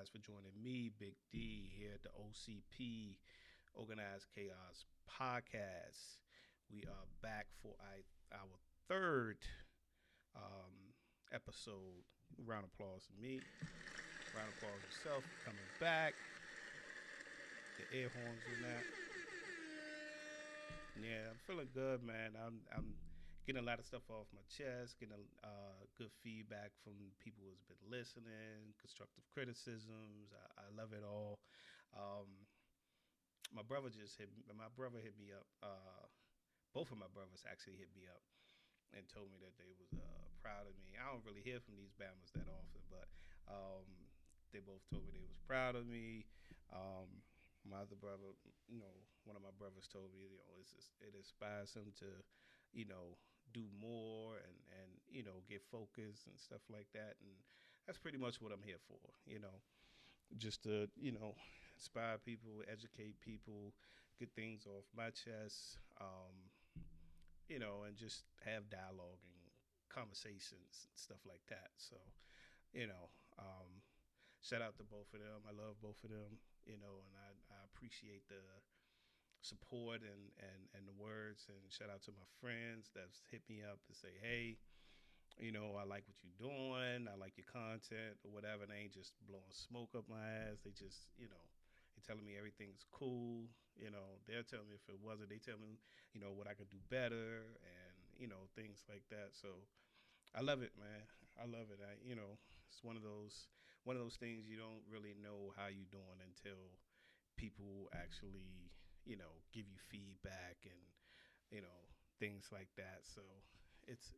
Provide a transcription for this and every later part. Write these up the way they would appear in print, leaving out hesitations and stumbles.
guys for joining me, Big D, here at the OCP, Organized Chaos Podcast. We are back for our third um, episode. Round of applause for me. Round of applause yourself for coming back. The air horns and that. Yeah, I'm feeling good, man. I'm getting a lot of stuff off my chest, getting good feedback from people who's been listening, constructive criticisms. I love it all. Um, my brother hit me up. Both of my brothers actually hit me up and told me that they was proud of me. I don't really hear from these Bammers that often, but they both told me they was proud of me. Um, my other brother, one of my brothers told me, it inspires him to, you know, do more and get focused and stuff like that. And that's pretty much what I'm here for, just to inspire people, educate people, get things off my chest. And just have dialogue and conversations and stuff like that. So, you know, um, shout out to both of them. I love both of them, and I appreciate the support and the words. And shout out to my friends that's hit me up and say, hey, I like what you're doing. I like your content or whatever. They ain't just blowing smoke up my ass. They just, they telling me everything's cool. They'll tell me if it wasn't. They tell me, what I could do better and, things like that. So I love it, man. I love it. It's one of those things you don't really know how you're doing until people actually, give you feedback and, you know, things like that. So it's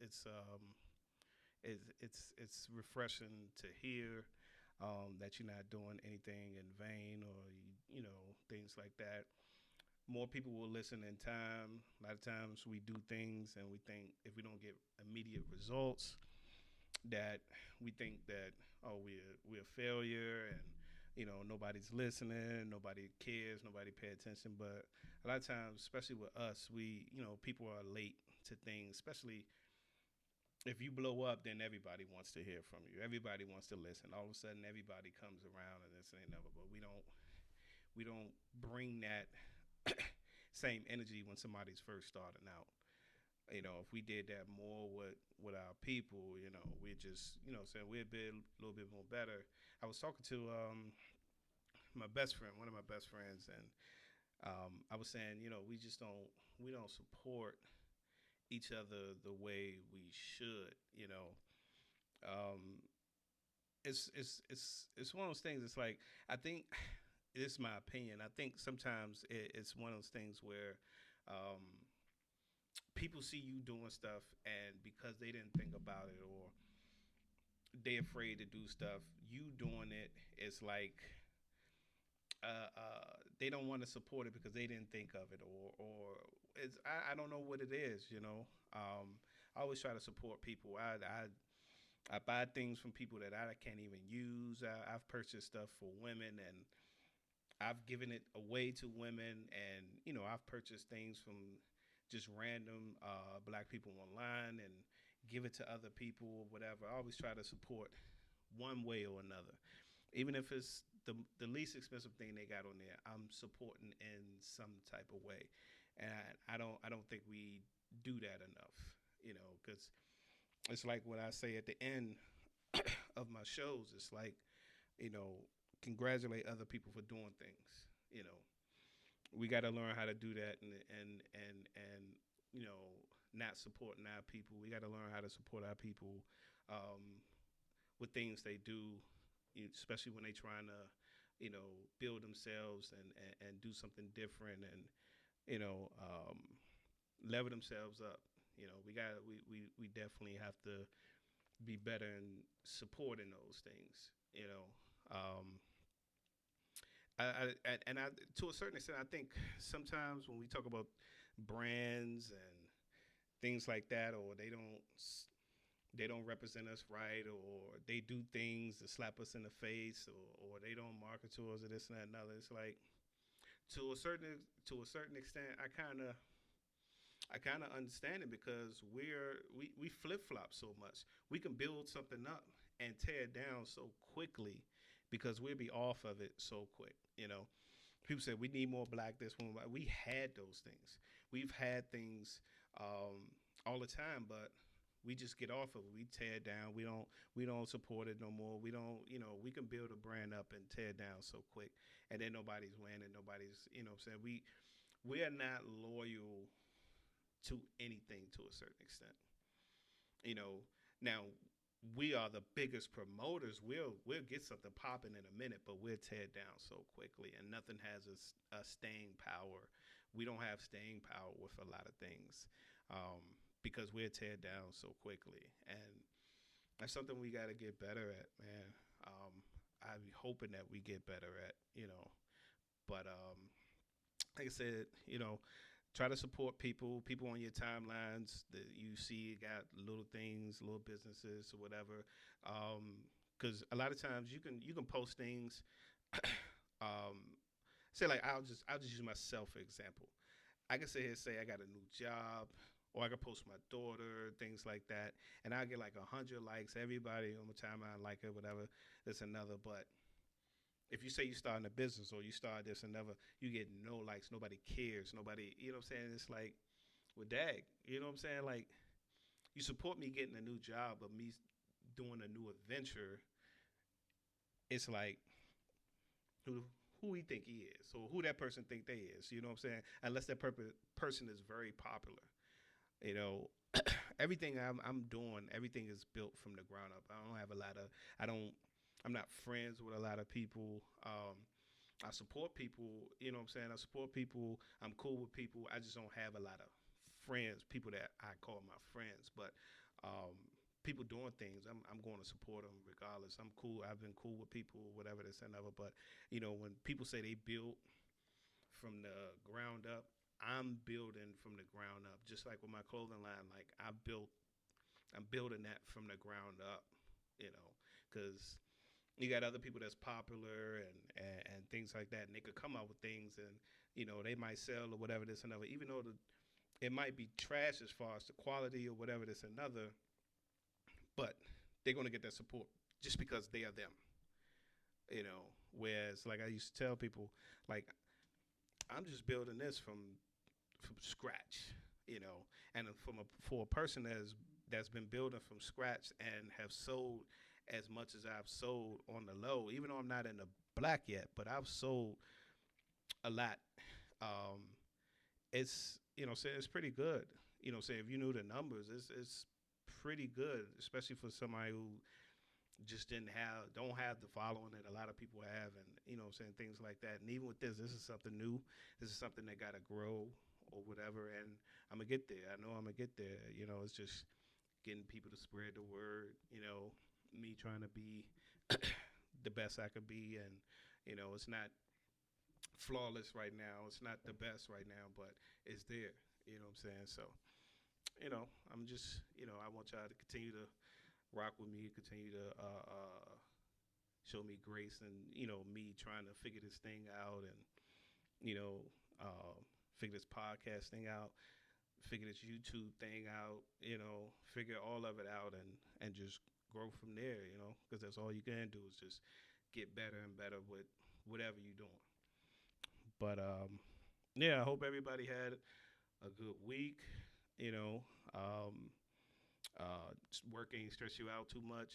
it's refreshing to hear that you're not doing anything in vain or things like that. More people will listen in time. A lot of times we do things and we think if we don't get immediate results, that we think that we're a failure and nobody's listening, nobody cares, nobody pay attention. But a lot of times, especially with us, we people are late to things, especially if you blow up, then everybody wants to hear from you. Everybody wants to listen. All of a sudden, everybody comes around, and this ain't never. But we don't bring that same energy when somebody's first starting out. If we did that more with our people, we just saying we'd be a little bit more better. I was talking to my best friend, one of my best friends, and I was saying, we don't support each other the way we should. Um, it's one of those things. It's like I think this is my opinion. I think sometimes it's one of those things where um, people see you doing stuff, and because they didn't think about it or they afraid to do stuff, you doing it is like they don't want to support it because they didn't think of it or it's I don't know what it is. I always try to support people. I buy things from people that I can't even use. I've purchased stuff for women and I've given it away to women, and I've purchased things from just random black people online and give it to other people or whatever. I always try to support one way or another, even if it's the least expensive thing they got on there. I'm supporting in some type of way, and I don't think we do that enough. Because it's like what I say at the end of my shows. It's like, you know, congratulate other people for doing things. We got to learn how to do that and not supporting our people. We got to learn how to support our people um, with things they do, especially when they trying to, build themselves and do something different and you know um, level themselves up. We definitely have to be better in supporting those things. Um, and I, to a certain extent, I think sometimes when we talk about brands and things like that, or they don't represent us right, or they do things to slap us in the face, or they don't market to us, or this and that and other. It's like to a certain extent, I kind of understand it because we flip flop so much. We can build something up and tear it down so quickly because we'll be off of it so quick. People said we need more black this one. We had those things. We've had things all the time, but we just get off of it. We tear it down. We don't support it no more. We don't. We can build a brand up and tear it down so quick, and then nobody's winning. Nobody's. What I'm saying, we are not loyal to anything to a certain extent. You know, now we are the biggest promoters. We'll get something popping in a minute, but we'll tear it down so quickly, and nothing has a staying power. We don't have staying power with a lot of things, because we'll tear it down so quickly, and that's something we got to get better at, man. I'm hoping that we get better at, but like I said, try to support people on your timelines that you see got little things, little businesses or whatever. Because a lot of times you can post things. um, Say like I'll just use myself for example. I can sit here and say I got a new job, or I can post my daughter, things like that, and I get like 100 likes. Everybody on my timeline like it, whatever. That's another. But if you say you starting a business or you start this and never, you get no likes. Nobody cares. Nobody, what I'm saying? It's like, well, dag, what I'm saying? Like, you support me getting a new job, but me doing a new adventure, it's like, who who we think he is, or who that person think they is. You know what I'm saying? Unless that person is very popular. You know, everything I'm doing, everything is built from the ground up. I don't have a lot of. I don't. I'm not friends with a lot of people. I support people. You know what I'm saying? I support people. I'm cool with people. I just don't have a lot of friends, people that I call my friends. But um, people doing things, I'm going to support them regardless. I'm cool. I've been cool with people, whatever this and other. But when people say they built from the ground up, I'm building from the ground up. Just like with my clothing line, like I'm building that from the ground up. Because you got other people that's popular and things like that, and they could come out with things, and they might sell or whatever this and other, even though it might be trash as far as the quality or whatever this and other, but they're going to get that support just because they are them. Whereas like I used to tell people, like, I'm just building this from scratch, and for a person that's been building from scratch and have sold as much as I've sold on the low, even though I'm not in the black yet, but I've sold a lot. Um, it's say it's pretty good. Say if you knew the numbers, it's pretty good, especially for somebody who just don't have the following that a lot of people have, and saying things like that. And even with this is something new. This is something that got to grow or whatever, and I'm gonna get there. I know I'm gonna get there. It's just getting people to spread the word. Me trying to be the best I could be, and it's not flawless right now. It's not the best right now, but it's there. You know what I'm saying? So, I'm just, I want y'all to continue to rock with me, continue to show me grace, and me trying to figure this thing out, and you know, figure this podcast thing out, figure this YouTube thing out, figure all of it out, and just grow from there, because that's all you can do is just get better and better with whatever you're doing. But yeah, I hope everybody had a good week. You know, um, Work ain't stress you out too much.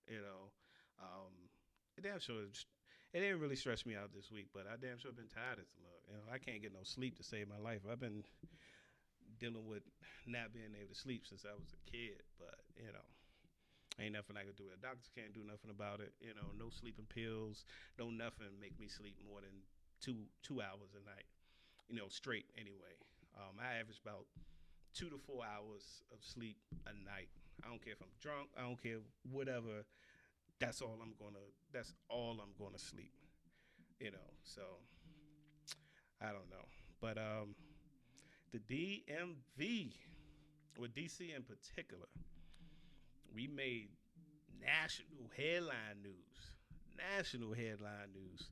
You know, um, it damn sure it didn't really stress me out this week, but I damn sure been tired as a mug. I can't get no sleep to save my life. I've been dealing with not being able to sleep since I was a kid, but ain't nothing I can do. The doctors can't do nothing about it. No sleeping pills, no nothing make me sleep more than two hours a night. Straight anyway. I average about 2 to 4 hours of sleep a night. I don't care if I'm drunk. I don't care whatever. That's all I'm gonna. That's all I'm gonna sleep. So I don't know, but the DMV, with DC in particular, we made national headline news. National headline news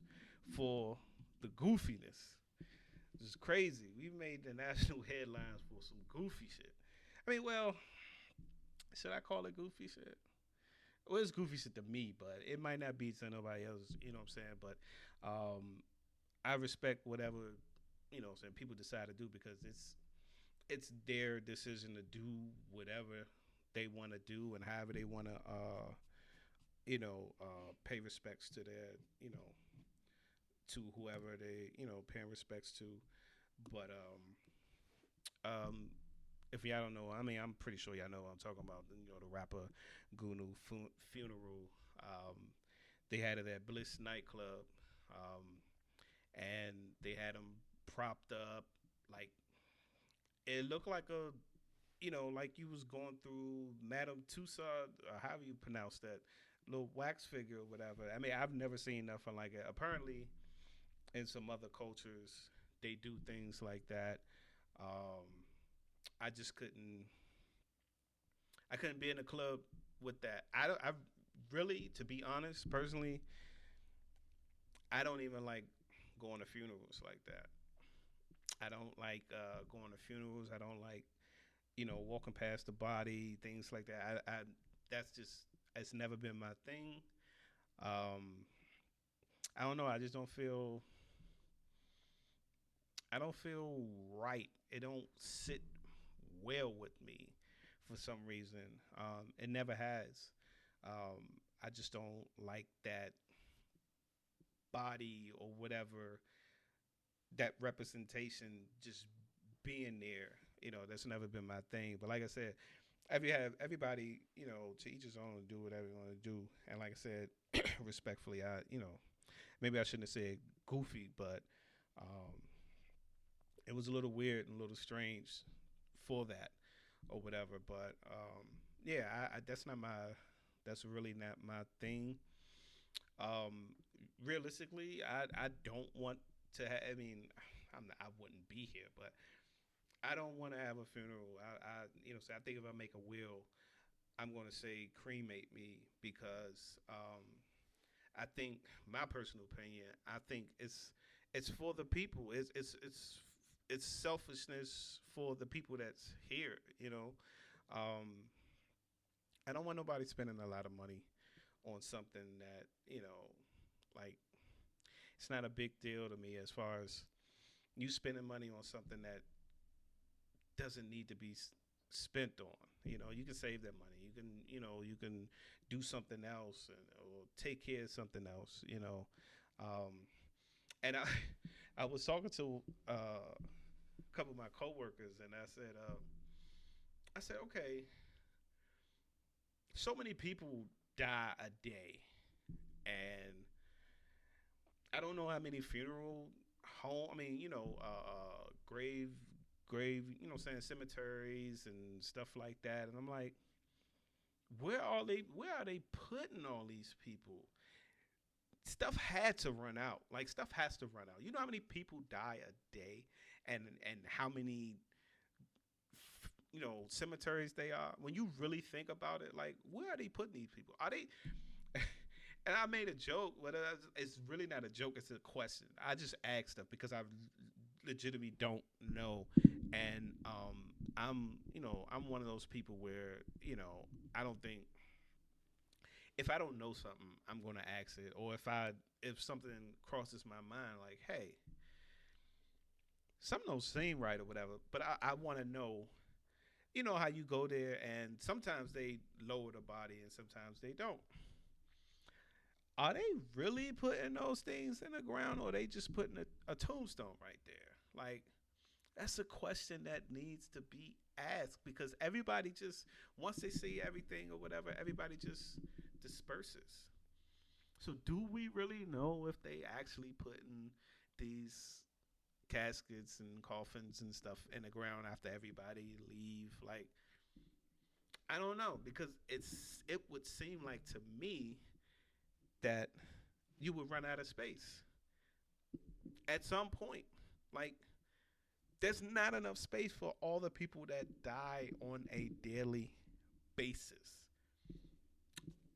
for the goofiness. This is crazy. We made the national headlines for some goofy shit. I mean, well, should I call it goofy shit? well, it's goofy shit to me, but it might not be to nobody else. You know what I'm saying? But I respect whatever what I'm saying people decide to do because it's their decision to do whatever they want to do and however they want to pay respects to their to whoever they paying respects to. But if y'all don't know, I mean, I'm pretty sure y'all know what I'm talking about. The rapper Gunu funeral. They had it at Bliss nightclub, um, and they had him propped up like it looked like a like you was going through Madame Tussauds, or however you pronounce that little wax figure or whatever. I mean, I've never seen nothing like it. Apparently, in some other cultures, they do things like that. Um, I just couldn't. I couldn't be in a club with that. I really, to be honest, personally, I don't even like going to funerals like that. I don't like going to funerals. I don't like walking past the body, things like that. I that's just it's never been my thing. Um, I don't know. I don't feel right. It don't sit well with me for some reason. It never has. Um, I just don't like that body or whatever that representation just being there. That's never been my thing. But like I said, everybody, to each his own, do whatever you want to do. And like I said, respectfully, maybe I shouldn't have said goofy, but um, it was a little weird and a little strange for that or whatever. But yeah, that's really not my thing. Realistically, I don't want to. I mean, I wouldn't be here, but I don't want to have a funeral. So I think if I make a will, I'm going to say cremate me because I think my personal opinion. I think it's for the people. It's selfishness for the people that's here. Um, I don't want nobody spending a lot of money on something that like it's not a big deal to me as far as you spending money on something that doesn't need to be spent on. You can save that money. You can do something else or take care of something else. Um, and I was talking to a couple of my coworkers, and I said, okay, so many people die a day, and I don't know how many funeral home. I mean, grave. Saying cemeteries and stuff like that. And I'm like, where are they? Where are they putting all these people? Stuff had to run out. Like stuff has to run out. You know how many people die a day, and how many cemeteries they are. When you really think about it, like where are they putting these people? Are they? And I made a joke, but it's really not a joke. It's a question. I just asked stuff because I legitimately don't know, and I'm one of those people where I don't think if I don't know something, I'm gonna ask it, or if something crosses my mind, like hey, something don't seem right or whatever, but I want to know. You know how you go there, and sometimes they lower the body, and sometimes they don't. Are they really putting those things in the ground, or are they just putting a tombstone right there? Like, that's a question that needs to be asked because everybody just, once they see everything or whatever, everybody just disperses. So, do we really know if they actually putting these caskets and coffins and stuff in the ground after everybody leave? Like, I don't know because it would seem like to me that you would run out of space at some point. Like, there's not enough space for all the people that die on a daily basis.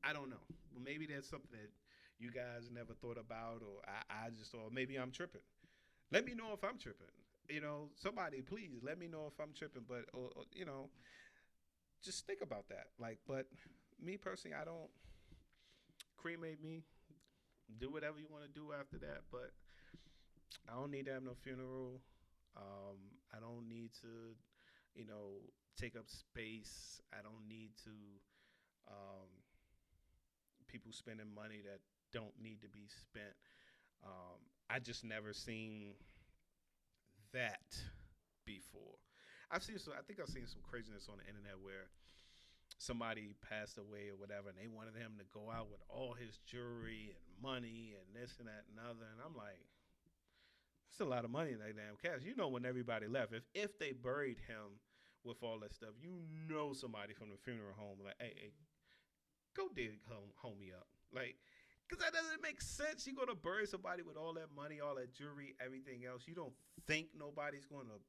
I don't know. Well, maybe there's something that you guys never thought about, or I just thought maybe I'm tripping. Let me know if I'm tripping. Somebody please let me know if I'm tripping. But just think about that. Like, but me personally, I don't. cremate me, do whatever you want to do after that. But I don't need to have no funeral. I don't need to, you know, take up space. I don't need to um, people spending money that don't need to be spent. I just never seen that before. I think I've seen some craziness on the internet where somebody passed away or whatever, and they wanted him to go out with all his jewelry and money and this and that and other. And I'm like, it's a lot of money in that damn cash. You know, when everybody left, if they buried him with all that stuff, you know, somebody from the funeral home like, hey, go dig homie up, like. Cause that doesn't make sense. You're gonna bury somebody with all that money, all that jewelry, everything else. You don't think nobody's gonna,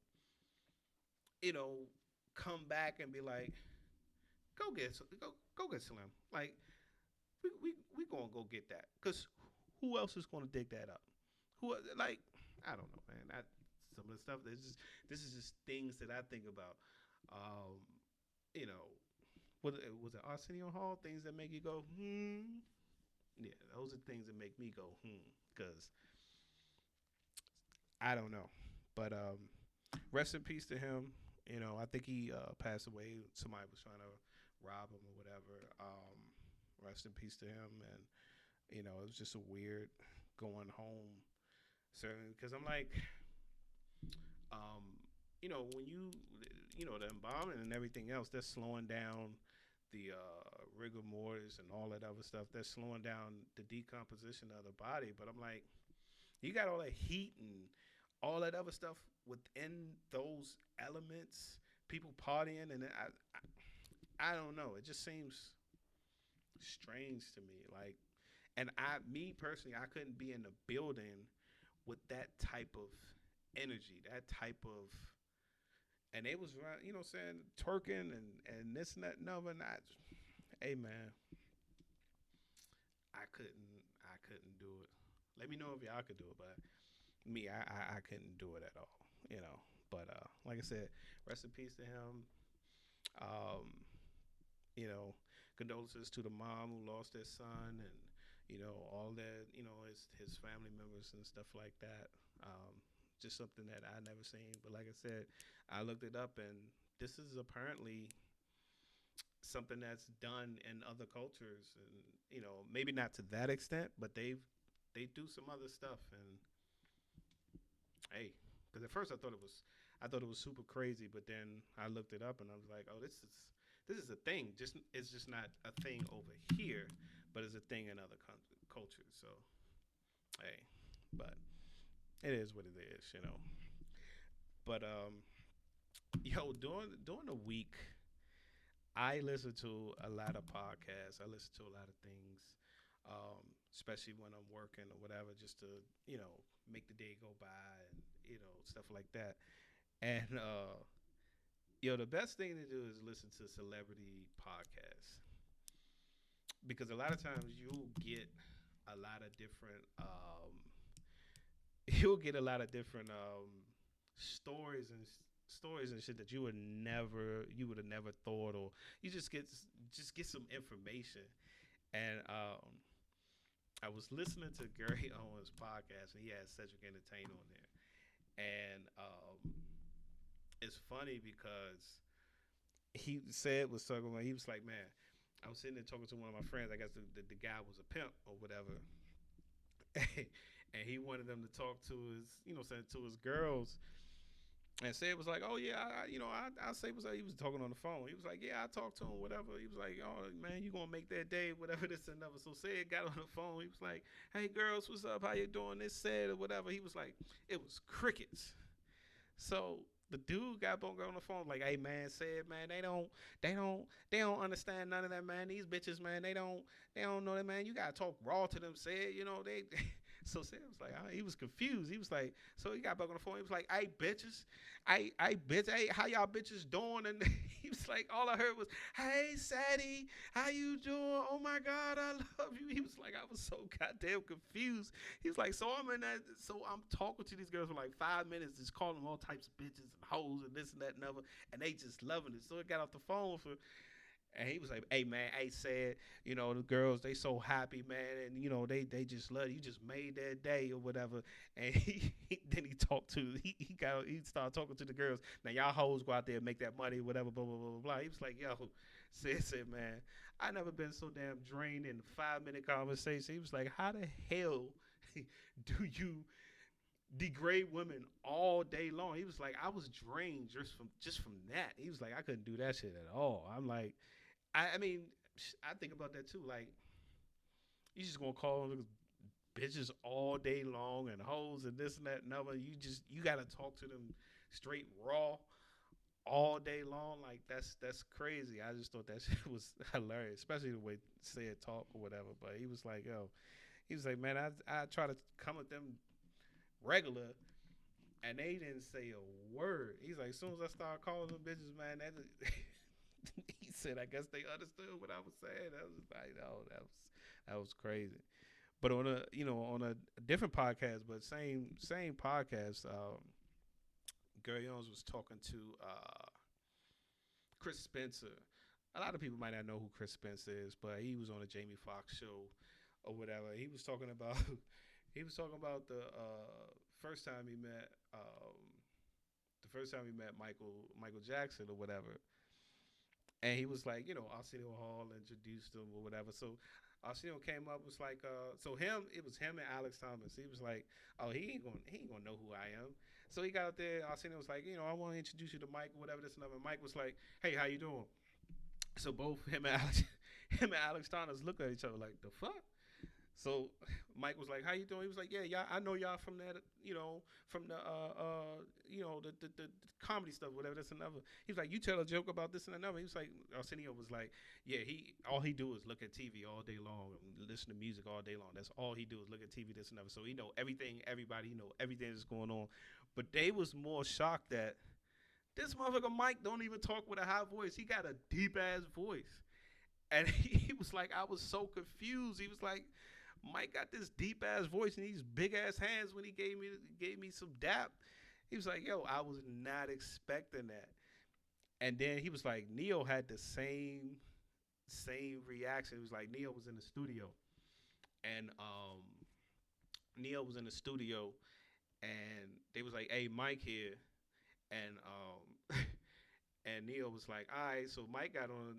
you know, come back and be like, go get Slim. Like we gonna go get that. Cause who else is gonna dig that up? Who like I don't know, man. Some of the stuff this is just things that I think about. Um, you know, was it Arsenio Hall? Things that make you go Yeah, those are things that make me go because I don't know. But rest in peace to him. You know, I think he passed away. Somebody was trying to rob him or whatever. Rest in peace to him. And you know, it was just a weird going home. Certainly, because I'm like, um, you know, when you know, the embalming and everything else, that's slowing down the rigor mortis and all that other stuff. That's slowing down the decomposition of the body. But I'm like, you got all that heat and all that other stuff within those elements. People partying, and I don't know. It just seems strange to me. Like, and me personally, I couldn't be in the building with that type of energy, that type of, and they was you know, saying twerking and this and that. No, but not. Hey man, I couldn't do it. Let me know if y'all could do it, but me, I couldn't do it at all. You know, but like I said, rest in peace to him. Um, you know, condolences to the mom who lost their son, and you know all that. You know his family members and stuff like that. Just something that I never seen. But like I said, I looked it up, and this is apparently something that's done in other cultures, and you know maybe not to that extent, but they do some other stuff. And hey, because at first I thought it was super crazy, but then I looked it up and I was like, oh, this is a thing. Just it's just not a thing over here, but it's a thing in other cultures. So hey, but it is what it is, you know. But yo, during the week, I listen to a lot of podcasts. I listen to a lot of things, especially when I'm working or whatever, just to you know make the day go by and you know stuff like that. And yo, the best thing to do is listen to celebrity podcasts because a lot of times you'll get a lot of different you'll get a lot of different stories and stories and shit that you would have never thought, or you just get some information. And I was listening to Gary Owens podcast, and he had Cedric Entertain on there, and it's funny because he said was talking about, he was like, man, I was sitting there talking to one of my friends. I guess the guy was a pimp or whatever, and he wanted them to talk to his, you know, saying to his girls. And Sid was like, "Oh yeah, I say was he was talking on the phone. He was like, yeah, I talked to him, whatever. He was like, oh man, you gonna make that day, whatever this and another. So Sid got on the phone. He was like, hey girls, what's up? How you doing? This said or whatever. He was like, it was crickets. So the dude got on the phone like, hey man, said man, they don't understand none of that, man. These bitches, man, they don't know that, man. You gotta talk raw to them. Said, you know they. So Sam was like, he was confused. He was like, so he got back on the phone. He was like, hey, bitches. Bitch, hey, how y'all bitches doing? And he was like, all I heard was, hey, Sadie, how you doing? Oh, my God, I love you. He was like, I was so goddamn confused. He was like, so I'm talking to these girls for like 5 minutes, just calling them all types of bitches and hoes and this and that and other, and they just loving it. So I got off the phone And he was like, "Hey man, hey said, the girls they so happy, man, and they just love you. Just made their day or whatever." And then he talked to he started talking to the girls. Now y'all hoes go out there and make that money, whatever, blah blah blah blah blah. He was like, "Yo, said man, I never been so damn drained in a 5 minute conversation." He was like, "How the hell do you degrade women all day long?" He was like, "I was drained just from that." He was like, "I couldn't do that shit at all." I'm like, I mean, I think about that too. Like, you just gonna call them bitches all day long and hoes and this and that and other. You gotta talk to them straight raw all day long. Like that's crazy. I just thought that shit was hilarious, especially the way said talk or whatever. But he was like, yo, he was like, man, I try to come with them regular, and they didn't say a word. He's like, as soon as I start calling them bitches, man, that he said, I guess they understood what I was saying. I was like, oh, that was crazy. But on a different podcast, but same podcast, Gary Jones was talking to Chris Spencer. A lot of people might not know who Chris Spencer is, but he was on a Jamie Foxx show or whatever. He was talking about the first time he met Michael Jackson or whatever. And he was like, Arsenio Hall introduced him or whatever. So Arsenio came up, was like, it was him and Alex Thomas. He was like, oh, he ain't gonna know who I am. So he got up there. Arsenio was like, I want to introduce you to Mike or whatever this and other. Mike was like, hey, how you doing? So both him and Alex Thomas looked at each other like, the fuck. So Mike was like, "How you doing?" He was like, "Yeah, y'all, I know y'all from that, from the the comedy stuff, whatever. That's another." He was like, "You tell a joke about this and another." He was like, Arsenio was like, "Yeah, he all he do is look at TV all day long, and listen to music all day long. That's all he do is look at TV, this and another. So he know everything, everybody, he know everything that's going on." But they was more shocked that this motherfucker Mike don't even talk with a high voice. He got a deep ass voice. And he was like, I was so confused. He was like, Mike got this deep ass voice and these big ass hands when he gave me some dap. He was like, yo, I was not expecting that. And then he was like, Neo had the same reaction. It was like Neo was in the studio, and Neo was in the studio, and they was like, hey, Mike here, and and Neil was like, all right, so Mike got on,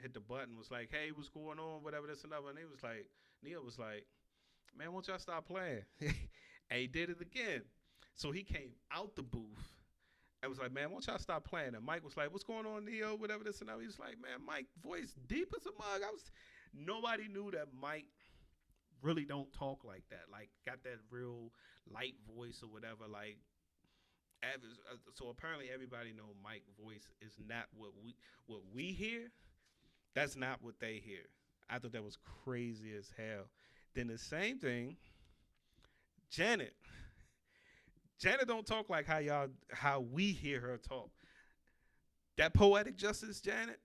hit the button, was like, hey, what's going on, whatever, this and that. And Neil was like, man, won't y'all stop playing? And he did it again. So he came out the booth and was like, man, won't y'all stop playing? And Mike was like, what's going on, Neil, whatever, this and that. He was like, man, Mike, voice deep as a mug. Nobody knew that Mike really don't talk like that. Like, got that real light voice or whatever. Like, so apparently everybody know Mike voice is not what we hear. That's not what they hear. I thought that was crazy as hell. Then the same thing, Janet. Janet don't talk like how we hear her talk. That poetic justice, Janet.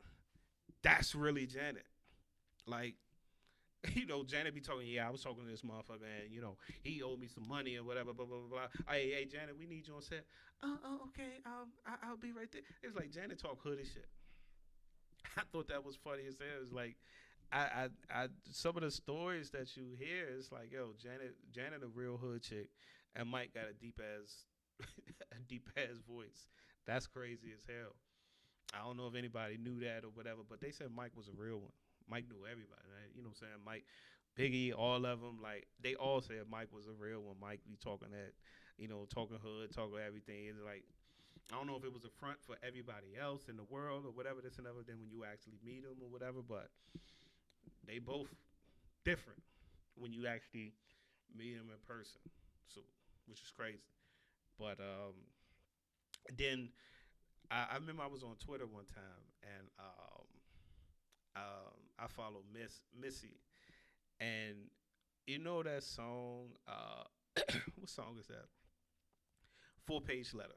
That's really Janet. Like, Janet be talking, yeah, I was talking to this motherfucker, and, he owed me some money or whatever, blah, blah, blah, blah. Hey, Janet, we need you on set. Okay, I'll be right there. It was like, Janet talk hood as shit. I thought that was funny as hell. It was like, some of the stories that you hear, it's like, yo, Janet a real hood chick, and Mike got a deep ass, a deep ass voice. That's crazy as hell. I don't know if anybody knew that or whatever, but they said Mike was a real one. Mike knew everybody, right? You know what I'm saying? Mike, Biggie, all of them, like, they all said Mike was a real one. Mike be talking that, talking hood, talking everything. It's like, I don't know if it was a front for everybody else in the world or whatever, this and other, than when you actually meet them or whatever, but they both different when you actually meet them in person. So, which is crazy. But then I remember I was on Twitter one time, and I follow Missy, and you know that song. What song is that? 4 Page Letter.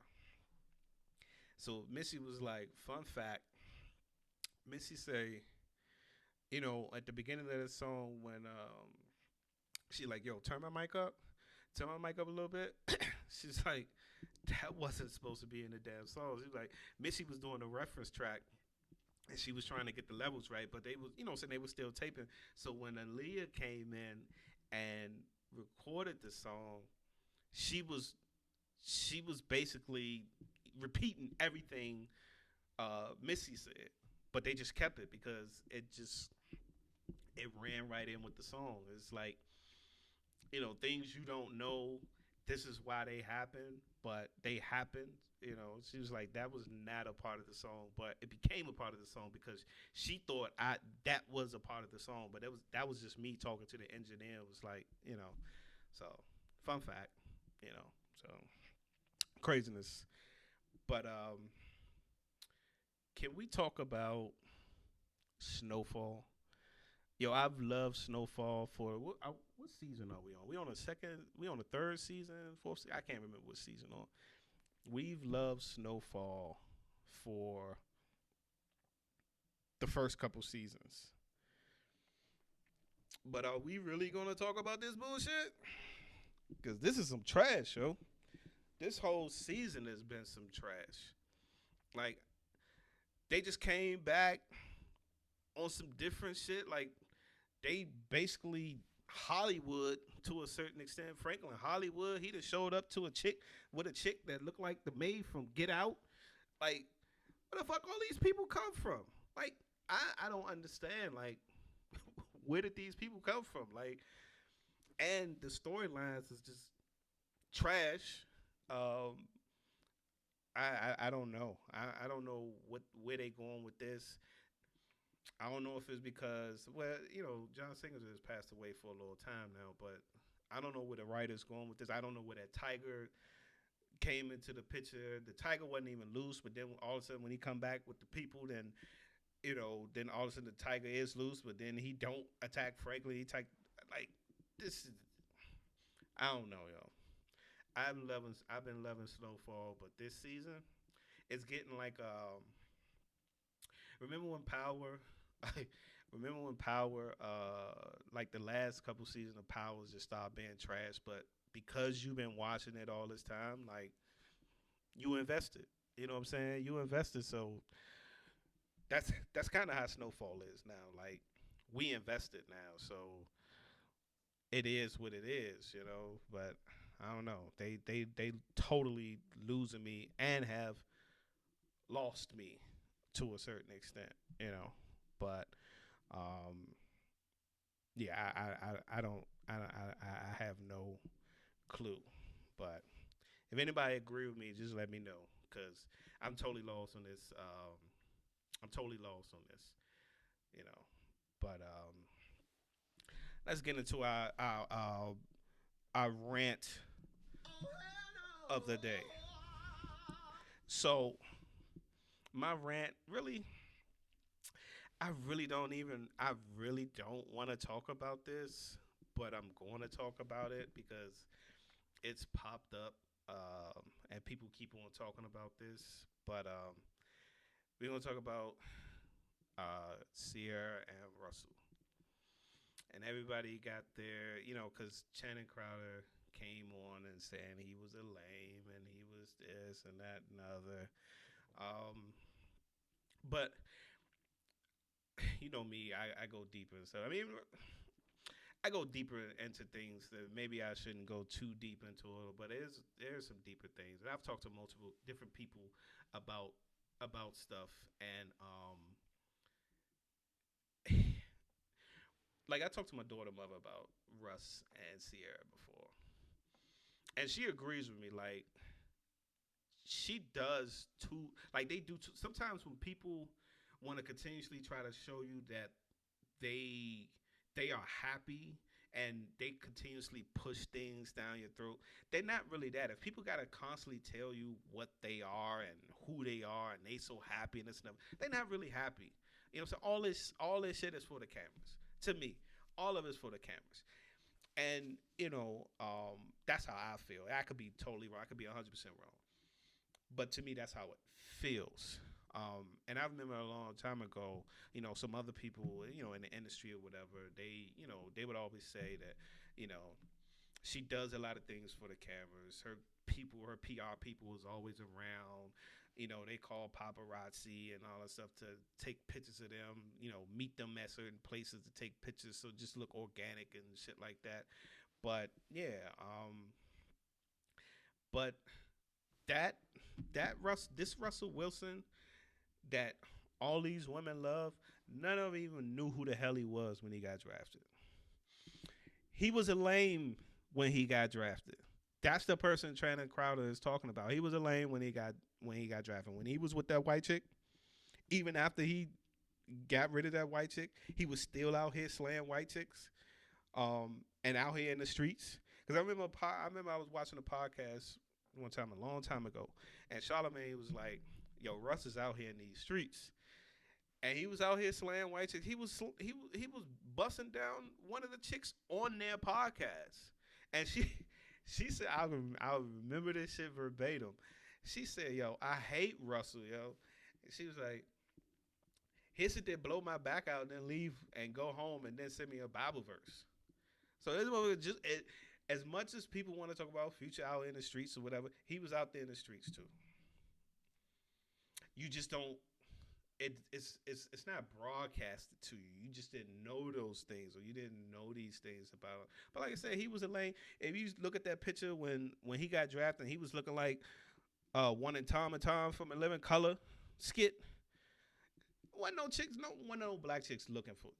So Missy was like, fun fact. Missy say, at the beginning of the song when she like, yo, turn my mic up a little bit. She's like, that wasn't supposed to be in the damn song. She was like, Missy was doing a reference track and she was trying to get the levels right, but they was, so they were still taping. So when Aaliyah came in and recorded the song, she was she was basically repeating everything Missy said, but they just kept it because it ran right in with the song. It's like, things you don't know. This is why they happen, but they happened. She was like, that was not a part of the song, but it became a part of the song because she thought I that was a part of the song, but that was just me talking to the engineer. It was like, so fun fact, so craziness. But can we talk about Snowfall? Yo, I've loved Snowfall for what season are we on? We on the second? We on the third season? Fourth? I can't remember what season on. We've loved Snowfall for the first couple seasons, but are we really gonna talk about this bullshit? Because this is some trash, yo. This whole season has been some trash. Like they just came back on some different shit. Like they basically Hollywood to a certain extent. Franklin Hollywood, he just showed up to a chick with a chick that looked like the maid from Get Out. Like, where the fuck all these people come from? Like, I don't understand. Like, where did these people come from? Like, and the storylines is just trash. Um, I don't know. I don't know where they going with this. I don't know if it's because, well, John Singleton has passed away for a little time now, but I don't know where the writer's going with this. I don't know where that tiger came into the picture. The tiger wasn't even loose, but then all of a sudden when he come back with the people, then all of a sudden the tiger is loose, but then he don't attack Franklin. He attack like this is. I don't know, yo. I've been loving Snowfall, but this season it's getting like remember when Power remember when Power like the last couple seasons of Power just started being trash, but because you've been watching it all this time, like you invested. You know what I'm saying? You invested, so that's kind of how Snowfall is now. Like we invested now, so it is what it is. But I don't know. They totally losing me and have lost me to a certain extent. You know, but um, yeah, I don't I have no clue. But if anybody agree with me, just let me know because I'm totally lost on this. I'm totally lost on this. You know, but let's get into our rant of the day. So my rant really, I really don't want to talk about this, but I'm going to talk about it because it's popped up, and people keep on talking about this. But we're gonna talk about Sierra and Russell, and everybody got their, because Channing Crowder came on and saying he was a lame and he was this and that and the other. But you know me, I go deeper. So I mean, I go deeper into things that maybe I shouldn't go too deep into it, but there's some deeper things. And I've talked to multiple different people about stuff, and like I talked to my daughter mother about Russ and Sierra before, and she agrees with me. Like she does too. Like they do too. Sometimes when people want to continuously try to show you that they they are happy and they continuously push things down your throat. They're not really that. If people gotta constantly tell you what they are and who they are and they so happy and this and that, they're not really happy. So all this shit is for the cameras. To me, all of it's for the cameras. And that's how I feel. I could be totally wrong. I could be 100% wrong. But to me, that's how it feels. And I remember a long time ago, some other people, in the industry or whatever, they would always say that, she does a lot of things for the cameras. Her PR people is always around. They call paparazzi and all that stuff to take pictures of them, meet them at certain places to take pictures so just look organic and shit like that. But yeah, but that this Russell Wilson that all these women love, none of them even knew who the hell he was when he got drafted. He was a lame when he got drafted. That's the person Trent Crowder is talking about. He was a lame when he got drafted. When he was with that white chick, even after he got rid of that white chick, he was still out here slaying white chicks, and out here in the streets. Because I remember I was watching a podcast one time a long time ago, and Charlamagne was like, "Yo, Russ is out here in these streets." And he was out here slaying white chicks. He was busting down one of the chicks on their podcast, and she said, I remember this shit verbatim. She said, "Yo, I hate Russell, yo." And she was like, "He sit there, blow my back out, and then leave and go home, and then send me a Bible verse." So this was just as much as people want to talk about Future out in the streets or whatever, he was out there in the streets too. You just don't. It's not broadcasted to you. You just didn't know those things, or you didn't know these things about him. But like I said, he was a lane. If you look at that picture when he got drafted, he was looking like one in Tom and Tom from a Living Color skit. Wasn't no chicks, no black chicks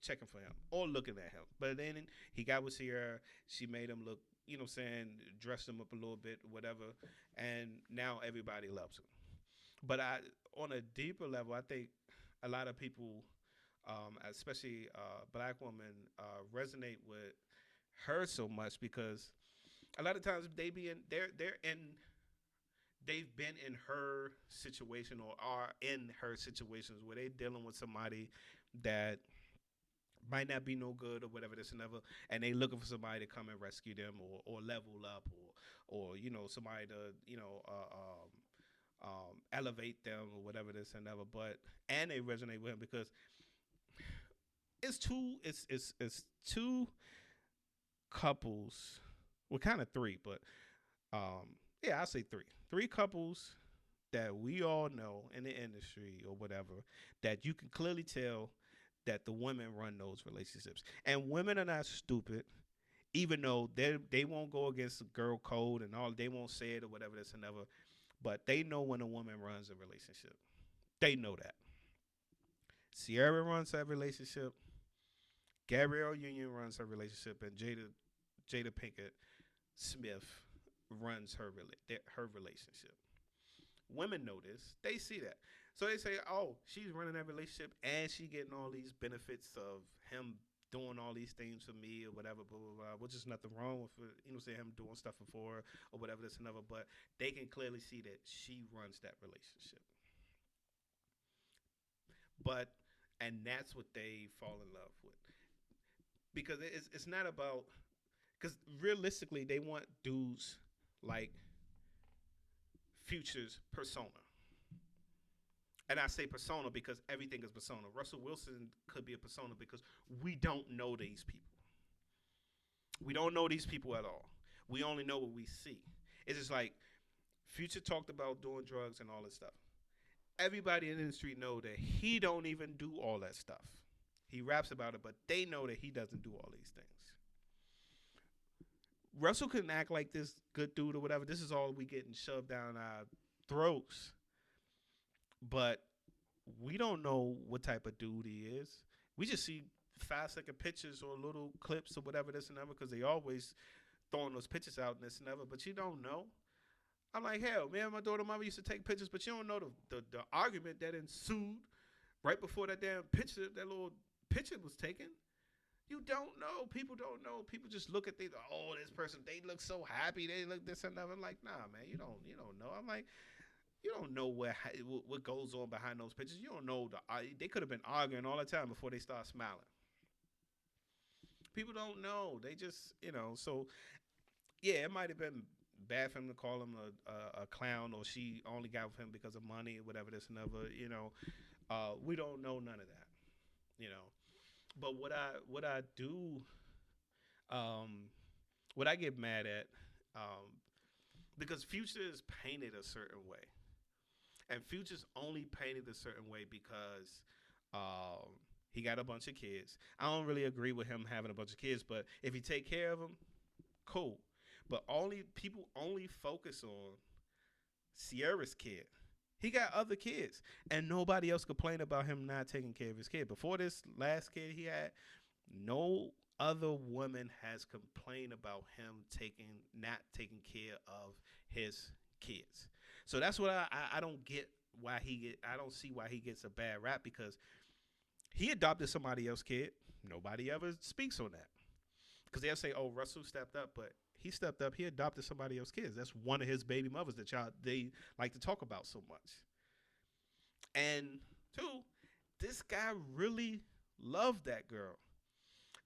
checking for him or looking at him. But then he got with Sierra. She made him look, what I'm saying, dressed him up a little bit, whatever. And now everybody loves him. But on a deeper level, I think a lot of people, especially black women, resonate with her so much because a lot of times they've been in her situation or are in her situations where they're dealing with somebody that might not be no good or whatever this and ever, and they looking for somebody to come and rescue them or level up or somebody to elevate them or whatever this and ever. But and they resonate with him because it's two couples, well, kind of three, but yeah, I'll say three couples that we all know in the industry or whatever that you can clearly tell that the women run those relationships, and women are not stupid. Even though they won't go against the girl code and all, they won't say it or whatever this and ever, but they know when a woman runs a relationship. They know that. Sierra runs that relationship. Gabrielle Union runs her relationship, and Jada Pinkett Smith runs her relationship. Women know this. They see that. So they say, "Oh, she's running that relationship, and she getting all these benefits of him doing all these things for me or whatever, blah, blah, blah," which is nothing wrong with it, say him doing stuff for her or whatever, this and other. But they can clearly see that she runs that relationship. But and that's what they fall in love with because it's not about because realistically they want dudes like Future's persona. And I say persona because everything is persona. Russell Wilson could be a persona because we don't know these people. We don't know these people at all. We only know what we see. It's just like Future talked about doing drugs and all this stuff. Everybody in the industry know that he don't even do all that stuff. He raps about it, but they know that he doesn't do all these things. Russell couldn't act like this good dude or whatever. This is all we getting shoved down our throats. But we don't know what type of dude he is. We just see 5-second pictures or little clips or whatever this and ever because they always throwing those pictures out and this and ever. But you don't know. I'm like, hell, man, my daughter mama used to take pictures, but you don't know the argument that ensued right before that damn picture, that little picture was taken. You don't know. People don't know. People just look at this person, they look so happy. They look this and that. I'm like, nah, man, you don't know. I'm like, you don't know what goes on behind those pictures. You don't know they could have been arguing all the time before they start smiling. People don't know. They just So yeah, it might have been bad for him to call him a clown, or she only got with him because of money or whatever this and other. We don't know none of that. But what I do, what I get mad at, because Future is painted a certain way. And Future's only painted a certain way because um, he got a bunch of kids. I don't really agree with him having a bunch of kids, but if you take care of them, cool. But only people only focus on Sierra's kid. He got other kids, and nobody else complained about him not taking care of his kid. Before this last kid he had, no other woman has complained about him not taking care of his kids. So that's what I don't get why he get. I don't see why he gets a bad rap because he adopted somebody else's kid. Nobody ever speaks on that because they'll say, "Oh, Russell stepped up," but he stepped up. He adopted somebody else's kids. That's one of his baby mothers that y'all they like to talk about so much. And two, this guy really loved that girl.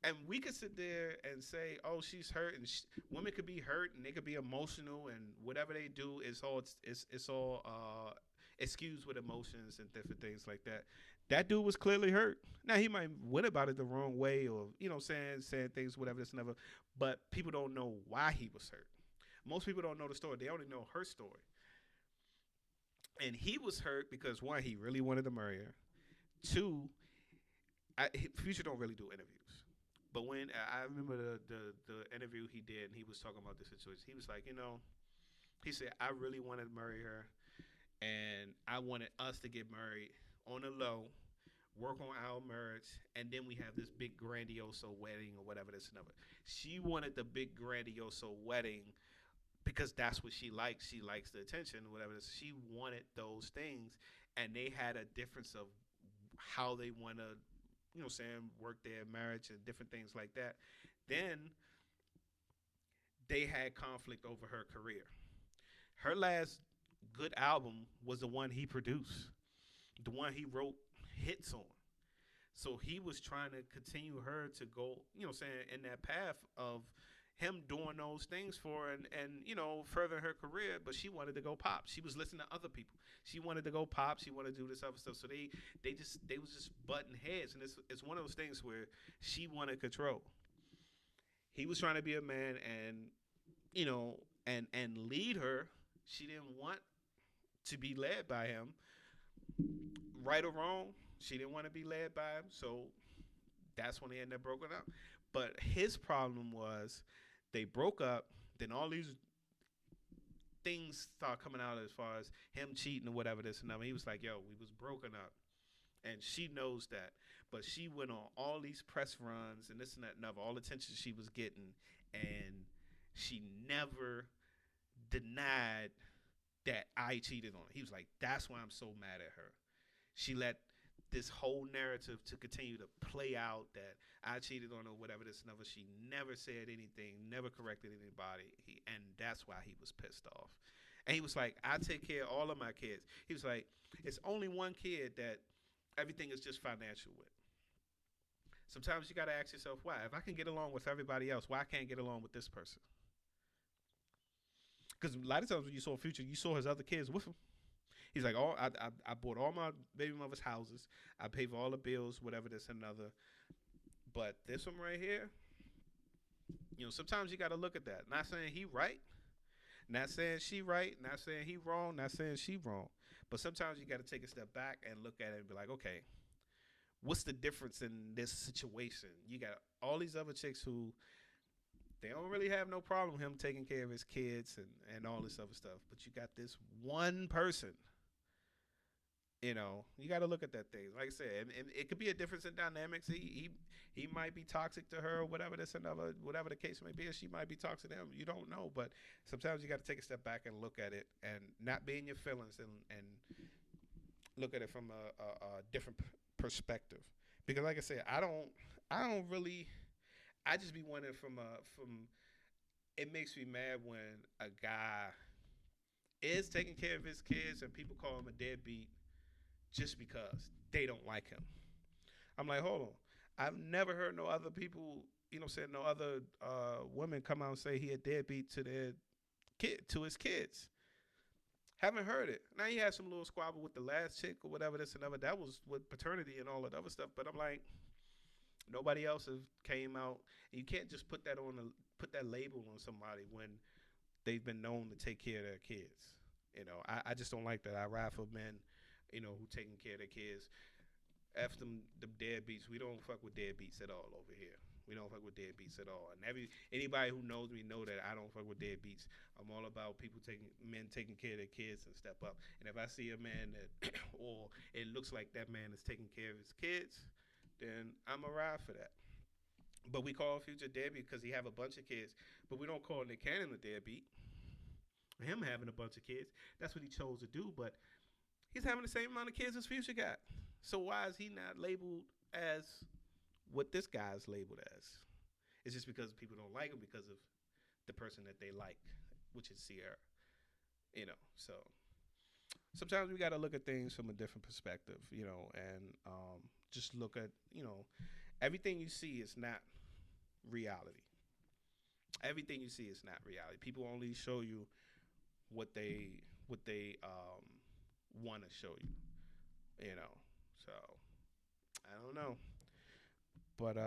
And we could sit there and say, "Oh, she's hurt," and women could be hurt, and they could be emotional, and whatever they do is all it's all excused with emotions and different things like that. That dude was clearly hurt. Now he might went about it the wrong way, or saying things, whatever this and ever. But people don't know why he was hurt. Most people don't know the story; they only know her story. And he was hurt because one, he really wanted to marry her. Two, Future don't really do interviews. But when I remember the interview he did, and he was talking about the situation, he was like, he said, I really wanted to marry her, and I wanted us to get married on the low, work on our marriage, and then we have this big grandiose wedding or whatever this and other. She wanted the big grandiose wedding because that's what she likes. She likes the attention, whatever. She wanted those things, and they had a difference of how they want to, work their marriage and different things like that. Then they had conflict over her career. Her last good album was the one he produced, the one he wrote hits on. So he was trying to continue her to go, in that path of him doing those things for her and further her career, but she wanted to go pop. She was listening to other people. She wanted to go pop. She wanted to do this other stuff. So they was just butting heads, and it's one of those things where she wanted control. He was trying to be a man and lead her. She didn't want to be led by him, right or wrong. She didn't want to be led by him, so that's when they ended up broken up. But his problem was they broke up. Then all these things start coming out as far as him cheating or whatever this and that. He was like, "Yo, we was broken up," and she knows that. But she went on all these press runs and this and that and other, all the attention she was getting, and she never denied that I cheated on her. He was like, "That's why I'm so mad at her. She let this whole narrative to continue to play out that I cheated on her, whatever this and other. She never said anything, never corrected anybody, and that's why he was pissed off. And he was like, I take care of all of my kids. He was like, it's only one kid that everything is just financial with. Sometimes you got to ask yourself, why? If I can get along with everybody else, why I can't get along with this person? Because a lot of times when you saw Future, you saw his other kids with him. He's like, I bought all my baby mother's houses. I paid for all the bills, whatever this and another. But this one right here, sometimes you got to look at that. Not saying he right, not saying she right, not saying he wrong, not saying she wrong. But sometimes you got to take a step back and look at it and be like, okay, what's the difference in this situation? You got all these other chicks who they don't really have no problem with him taking care of his kids and all this other stuff. But you got this one person. You got to look at that thing. Like I said, and it could be a difference in dynamics. He might be toxic to her, or whatever this and other, whatever the case may be. Or she might be toxic to him. You don't know, but sometimes you got to take a step back and look at it, and not be in your feelings, and look at it from a different perspective. Because, like I said, I don't really. I just be wondering from. It makes me mad when a guy is taking care of his kids and people call him a deadbeat just because they don't like him. I'm like, hold on. I've never heard no other people, saying no other women come out and say he a deadbeat to their to his kids. Haven't heard it. Now he had some little squabble with the last chick or whatever this and other. That was with paternity and all that other stuff. But I'm like, nobody else has came out. And you can't just put that label on somebody when they've been known to take care of their kids. I just don't like that. I ride for men, who taking care of their kids. After them deadbeats, we don't fuck with deadbeats at all over here. We don't fuck with deadbeats at all. And anybody who knows me know that I don't fuck with deadbeats. I'm all about men taking care of their kids and step up. And if I see a man that, or it looks like that man is taking care of his kids, then I'm a ride for that. But we call Future deadbeat because he have a bunch of kids. But we don't call Nick Cannon a deadbeat. Him having a bunch of kids, that's what he chose to do. But he's having the same amount of kids as Future got. So why is he not labeled as what this guy's labeled as? It's just because people don't like him because of the person that they like, which is Sierra. So sometimes we got to look at things from a different perspective, and just look at, everything you see is not reality. Everything you see is not reality. People only show you what they want to show you. So I don't know, but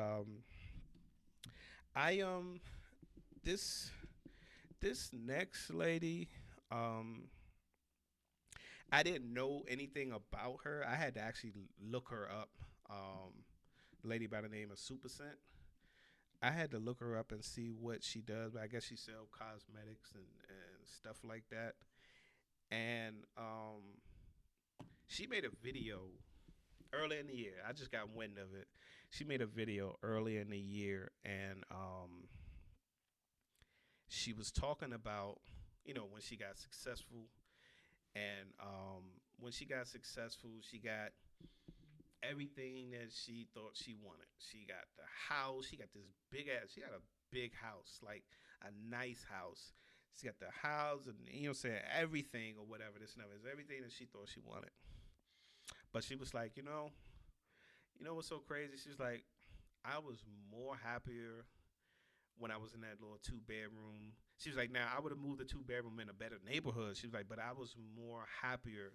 I this this next lady, um, I didn't know anything about her. I had to actually look her up. Lady by the name of Super Scent. I had to look her up and see what she does, but I guess she sells cosmetics and stuff like that. And she made a video early in the year. I just got wind of it. She made a video early in the year, and she was talking about, when she got successful, and when she got successful, she got everything that she thought she wanted. She got the house. She got this big ass. She got a big house, like a nice house. She got the house, and saying everything or whatever. This number is everything that she thought she wanted. But she was like, what's so crazy? She was like, I was more happier when I was in that little 2 bedroom. She was like, now I would have moved the 2 bedroom in a better neighborhood. She was like, but I was more happier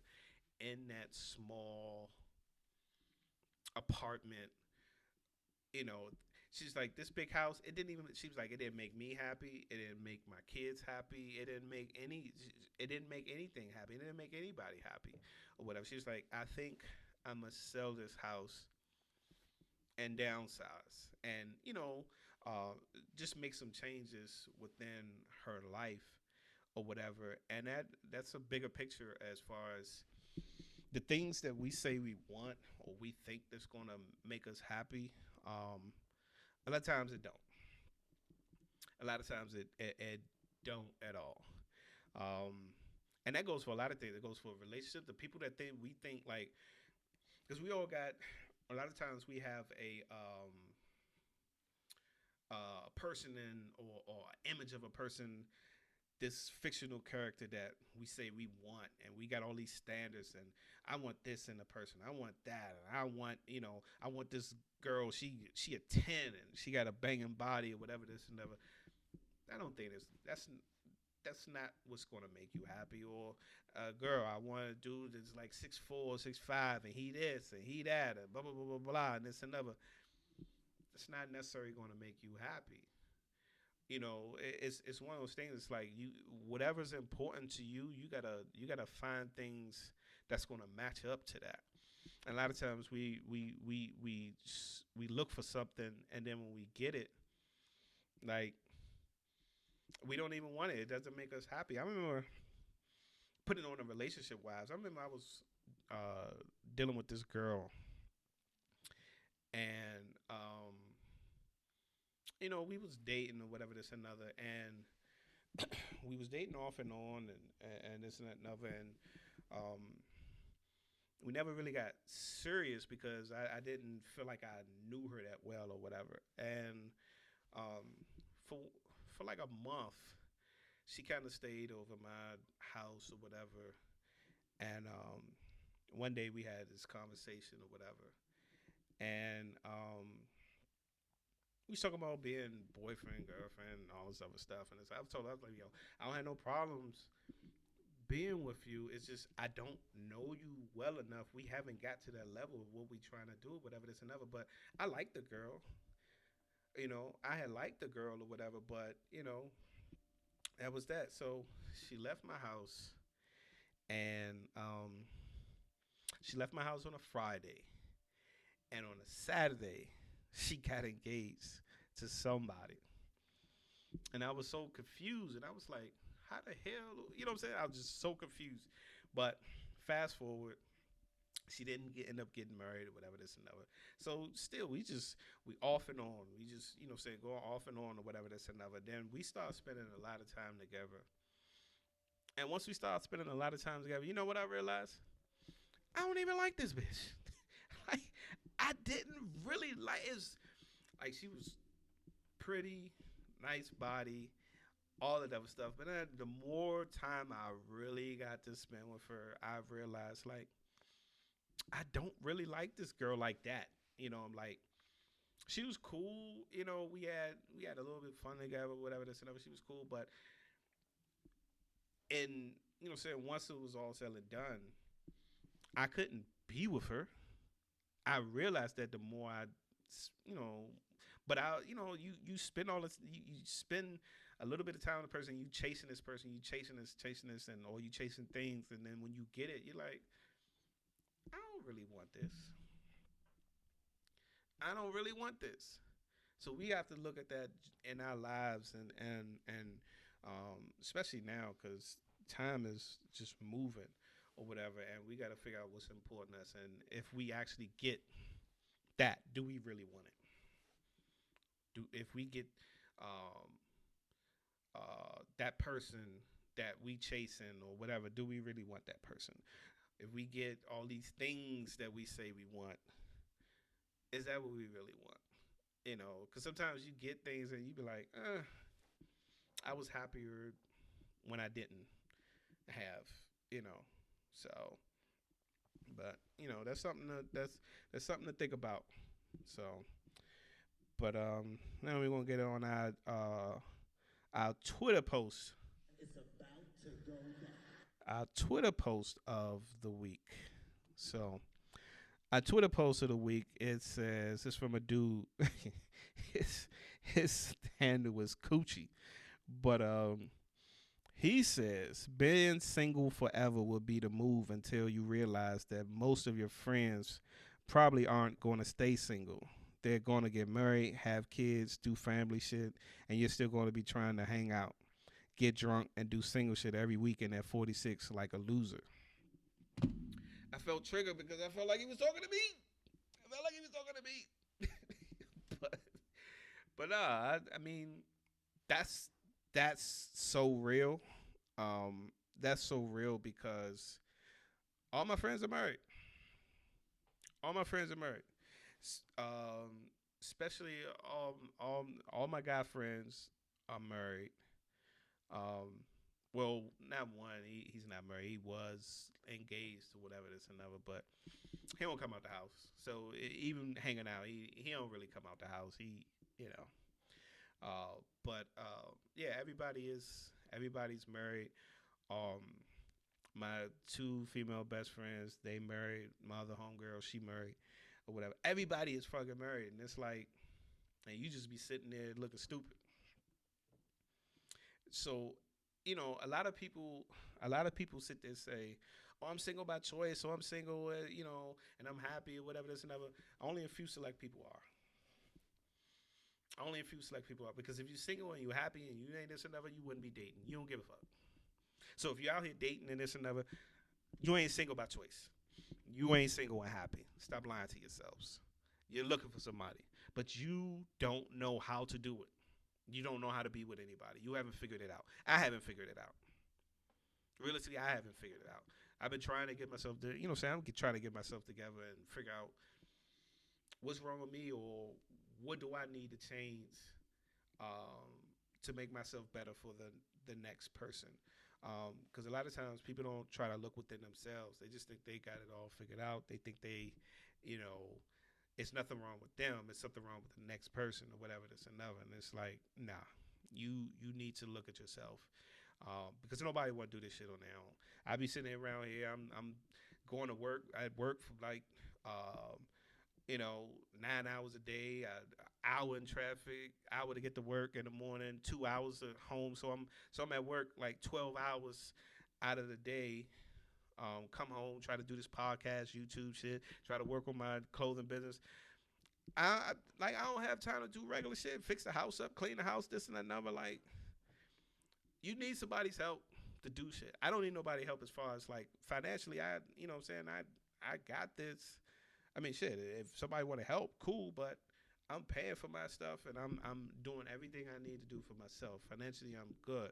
in that small apartment. You know, she's like, this big house. It didn't even. She was like, it didn't make me happy. It didn't make my kids happy. It didn't make any. It didn't make anything happy. It didn't make anybody happy, or whatever. She was like, I think I must sell this house and downsize, and just make some changes within her life or whatever. And that's a bigger picture as far as the things that we say we want or we think that's going to make us happy. A lot of times it don't. A lot of times it don't at all. Um, and that goes for a lot of things. It goes for a relationship. The people that we think like, because we all got. A lot of times we have a person or image of a person, this fictional character that we say we want, and we got all these standards, and I want this in a person, I want that, and I want this girl, she a 10 and she got a banging body or whatever, this and whatever. I don't think that's not what's gonna make you happy. Or girl, I want a dude that's like 6'4", 6'5", and he this and he that, and blah blah blah blah blah, and this and another. It's not necessarily gonna make you happy. It's one of those things. It's like whatever's important to you, you gotta find things that's gonna match up to that. And a lot of times we look for something, and then when we get it, like we don't even want it. It doesn't make us happy. I remember putting on a relationship wise. I remember I was dealing with this girl, and we was dating or whatever, this and another, and we was dating off and on, and this and that and other, and um, we never really got serious because I didn't feel like I knew her that well or whatever, and um, for like a month, she kind of stayed over my house or whatever, and one day we had this conversation or whatever, and we was talking about being boyfriend, girlfriend, and all this other stuff. And I was told, I was like, yo, I don't have no problems being with you. It's just I don't know you well enough. We haven't got to that level of what we trying to do, whatever this and other. But I like the girl. I had liked the girl or whatever, but that was that. So she left my house, and she left my house on a Friday, and on a Saturday, she got engaged to somebody, and I was so confused, and I was like, "How the hell?" You know what I'm saying? I was just so confused. But fast forward, she didn't end up getting married or whatever this and that. So still, we off and on. We just say going off and on or whatever this and another. Then we start spending a lot of time together. And once we start spending a lot of time together, you know what I realized? I don't even like this bitch. like I didn't really like it. Was, like she was pretty, nice body, all of that other stuff. But then the more time I really got to spend with her, I've realized like I don't really like this girl like that. I'm like she was cool. We had a little bit of fun together, whatever this and that. She was cool, but in saying once it was all said and done, I couldn't be with her. I realized that the more I, you know, but you spend all this, you spend a little bit of time with the person, you chasing this person, you chasing this, and or you chasing things, and then when you get it, you're like, I don't really want this. I don't really want this. So we have to look at that in our lives, and especially now because time is just moving or whatever, and we got to figure out what's important to us, and if we actually get that, do we really want it? Do if we get um, that person that we chasing or whatever, do we really want that person? If we get all these things that we say we want, is that what we really want? Because sometimes you get things and you be like, I was happier when I didn't have, you know. So, but that's something to think about. So, but now we're gonna get on our Twitter post. It's about to go down. Our Twitter post of the week. So, our Twitter post of the week, it says it's from a dude. his his handle was Coochie, but he says being single forever will be the move until you realize that most of your friends probably aren't going to stay single. They're going to get married, have kids, do family shit, and you're still going to be trying to hang out, get drunk, and do single shit every weekend at 46 like a loser. I felt triggered because I felt like he was talking to me. I felt like he was talking to me. but I mean, that's that's so real. That's so real because all my friends are married. All my friends are married. Especially all my guy friends are married. Um, well, not one. He's not married. He was engaged to whatever this and another, but he don't come out the house. So even hanging out, he don't really come out the house. He you know. But yeah, everybody's married. Um, my two female best friends, they married. My other homegirl, she married, or whatever. Everybody is fucking married, and it's like, and you just be sitting there looking stupid. So, a lot of people sit there and say, "Oh, I'm single by choice, or I'm single, and I'm happy, or whatever this and other." Only a few select people are. Only a few select people are because if you're single and you're happy and you ain't this and other, you wouldn't be dating. You don't give a fuck. So if you're out here dating and this and other, you ain't single by choice. You ain't single and happy. Stop lying to yourselves. You're looking for somebody, but you don't know how to do it. You don't know how to be with anybody. You haven't figured it out. I haven't figured it out. Realistically, I haven't figured it out. I've been trying to get myself to, I'm trying to get myself together and figure out what's wrong with me or what do I need to change um, to make myself better for the next person. Because a lot of times people don't try to look within themselves. They just think they got it all figured out. They think you know, it's nothing wrong with them. It's something wrong with the next person or whatever. This and another. And it's like, nah, you need to look at yourself because nobody want to do this shit on their own. I be sitting around here. I'm going to work. I work for like um, 9 hours a day, an hour in traffic, hour to get to work in the morning, 2 hours at home. So I'm at work like 12 hours out of the day come home, try to do this podcast, YouTube shit, try to work on my clothing business. I don't have time to do regular shit, fix the house up, clean the house, this and that number. Like, you need somebody's help to do shit. I don't need nobody help as far as like financially. You know what I'm saying, I got this. I mean, shit. If somebody want to help, cool. But I'm paying for my stuff, and I'm doing everything I need to do for myself. Financially, I'm good.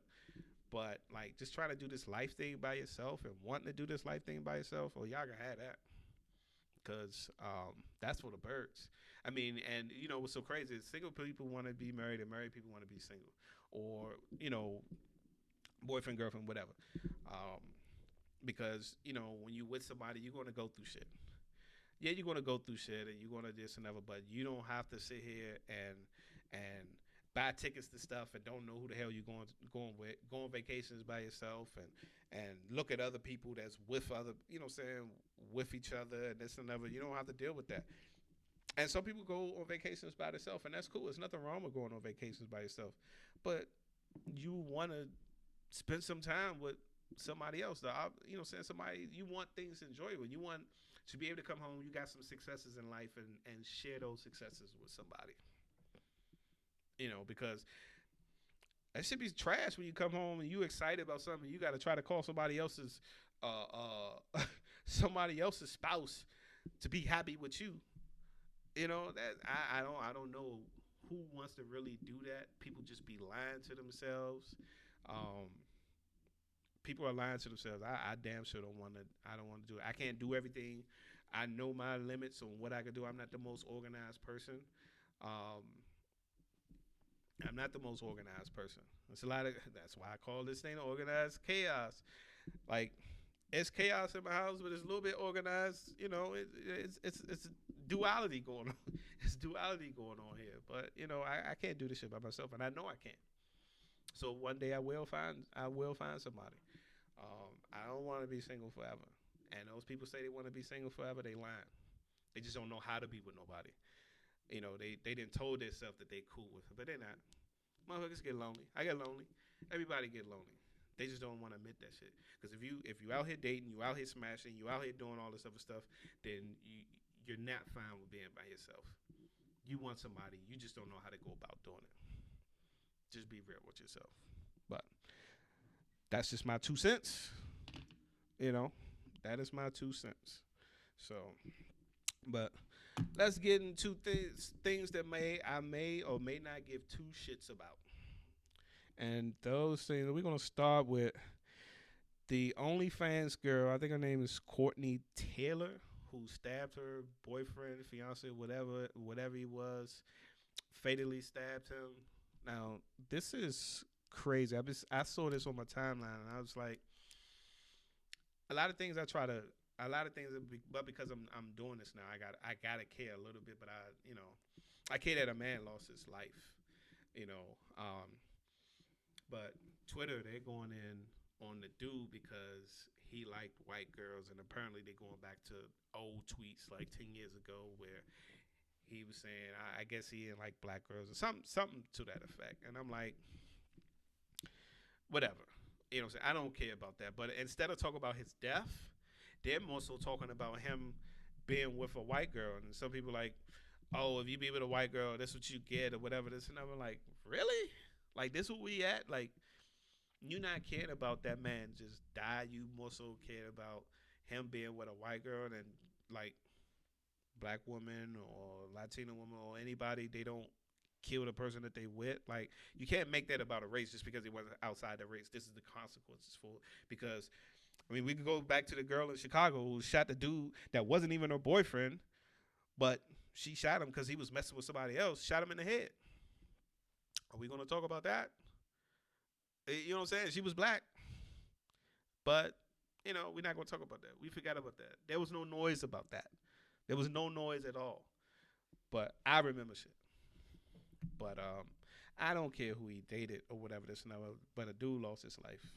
But like, just trying to do this life thing by yourself and wanting to do this life thing by yourself, well, y'all can have that. Cause that's for the birds. I mean, and you know what's so crazy is single people want to be married, and married people want to be single, or you know, boyfriend, girlfriend, whatever. Um, because you know when you with somebody, you're gonna go through shit. Yeah, you're gonna go through shit, and you're gonna this and that, but you don't have to sit here and buy tickets to stuff and don't know who the hell you're going with, go on vacations by yourself and look at other people that's with other, you know what I'm saying, with each other and this and that. You don't have to deal with that. And some people go on vacations by themselves, and that's cool. There's nothing wrong with going on vacations by yourself, but you want to spend some time with somebody else. You know, saying somebody you want things enjoyable. You want to be able to come home. You got some successes in life and share those successes with somebody. You know, because that should be trash when you come home and you excited about something. You got to try to call somebody else's somebody else's spouse to be happy with you. You know that I don't know who wants to really do that. People just be lying to themselves. Um, People are lying to themselves. I damn sure don't want to. I don't want to do it. I can't do everything. I know my limits on what I can do. I'm not the most organized person. Um, I'm not the most organized person. It's a lot of. That's why I call this thing organized chaos. Like it's chaos in my house, but it's a little bit organized. You know, it's duality going on. It's duality going on here. But you know, I can't do this shit by myself, and I know I can't. So one day I will find somebody. I don't want to be single forever. And those people say they want to be single forever, they lying. They just don't know how to be with nobody. You know, they didn't told themselves that they cool with it, but they're not. Motherfuckers get lonely. I get lonely. Everybody get lonely. They just don't want to admit that shit. Because if you out here dating, you out here smashing, you out here doing all this other stuff, then you're not fine with being by yourself. You want somebody. You just don't know how to go about doing it. Just be real with yourself. But that's just my 2 cents. You know, that is my 2 cents. So, but let's get into things that I may or may not give two shits about. And those things we're gonna start with the OnlyFans girl. I think her name is Courtney Taylor, who stabbed her boyfriend, fiance, whatever he was, fatally stabbed him. Now this is crazy. I saw this on my timeline, and I was like, a lot of things I try to a lot of things, but because I'm doing this now, I gotta care a little bit. But I care that a man lost his life. You know, but Twitter, they're going in on the dude because he liked white girls, and apparently they're going back to old tweets like 10 years ago where he was saying I guess he didn't like black girls or something to that effect. And I'm like, whatever. You know what I'm saying? I don't care about that. But instead of talking about his death, they're more so talking about him being with a white girl. And some people like, oh, if you be with a white girl, that's what you get or whatever. This and I'm like, really? Like this what we at? Like you not caring about that man just die. You more so care about him being with a white girl and like black woman or Latina woman or anybody. They don't kill the person that they with. Like you can't make that about a race just because it wasn't outside the race. This is the consequences for because I mean we could go back to the girl in Chicago who shot the dude that wasn't even her boyfriend, but she shot him because he was messing with somebody else. Shot him in the head. Are we gonna talk about that? You know what I'm saying? She was black, but we're not gonna talk about that. We forgot about that. There was no noise about that. There was no noise at all. But I remember shit. But I don't care who he dated or whatever this and that. But a dude lost his life.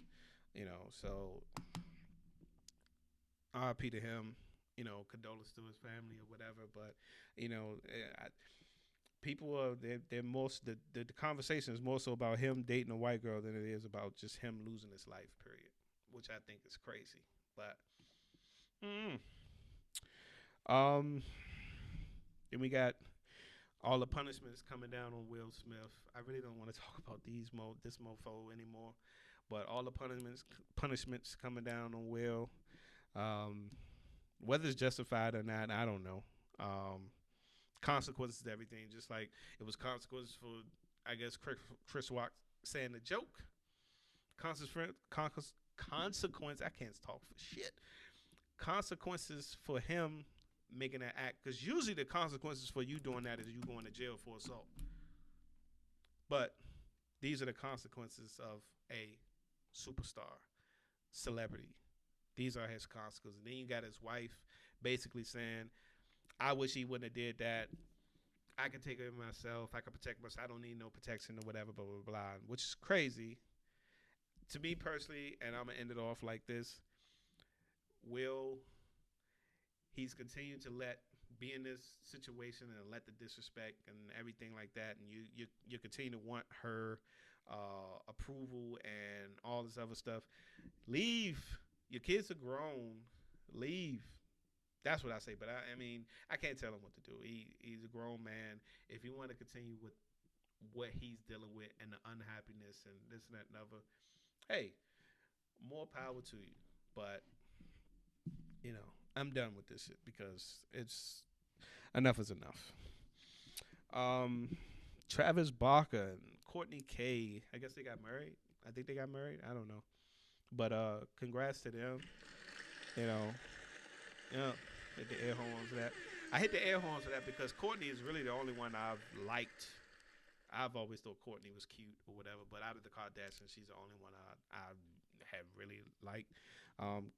So RP to him. Condolence to his family or whatever. But people are they're most the conversation is more so about him dating a white girl than it is about just him losing his life. Period. Which I think is crazy. But Mm. Um, then we got all the punishments coming down on Will Smith. I really don't want to talk about this mofo anymore, but all the punishments coming down on Will. Um, whether it's justified or not, I don't know. Um, consequences to everything, just like it was consequences for, I guess, Chris Rock saying the joke. Consequence. I can't talk for shit. Consequences for him making that act, because usually the consequences for you doing that is you going to jail for assault. But these are the consequences of a superstar, celebrity. These are his consequences. And then you got his wife basically saying, I wish he wouldn't have did that. I can take care of myself. I can protect myself. I don't need no protection or whatever, blah, blah, blah. Which is crazy to me personally. And I'm going to end it off like this. Will, he's continued to be in this situation and let the disrespect and everything like that. And you continue to want her approval and all this other stuff. Leave. Your kids are grown. Leave. That's what I say. But I mean, I can't tell him what to do. He's a grown man. If he want to continue with what he's dealing with and the unhappiness and this and that and other, hey, more power to you. But I'm done with this shit because it's enough is enough. Um, Travis Barker and Courtney K. I guess they got married. I think they got married. I don't know. But congrats to them. You know, yeah, hit the air horns for that. I hit the air horns for that because Courtney is really the only one I've liked. I've always thought Courtney was cute or whatever, but out of the Kardashians, she's the only one I have really liked.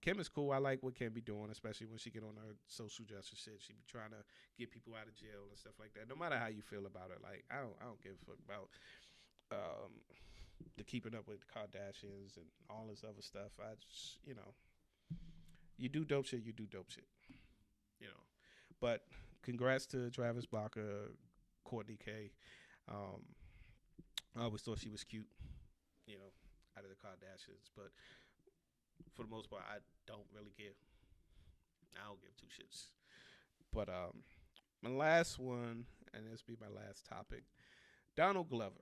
Kim is cool. I like what Kim be doing, especially when she get on her social justice shit. She be trying to get people out of jail and stuff like that. No matter how you feel about it, like I don't give a fuck about um, the keeping up with the Kardashians and all this other stuff. I just, you do dope shit. You do dope shit. You know, but congrats to Travis Barker, Courtney K. Um, I always thought she was cute, out of the Kardashians, but for the most part, I don't really care. I don't give two shits. But my last one, and this will be my last topic, Donald Glover.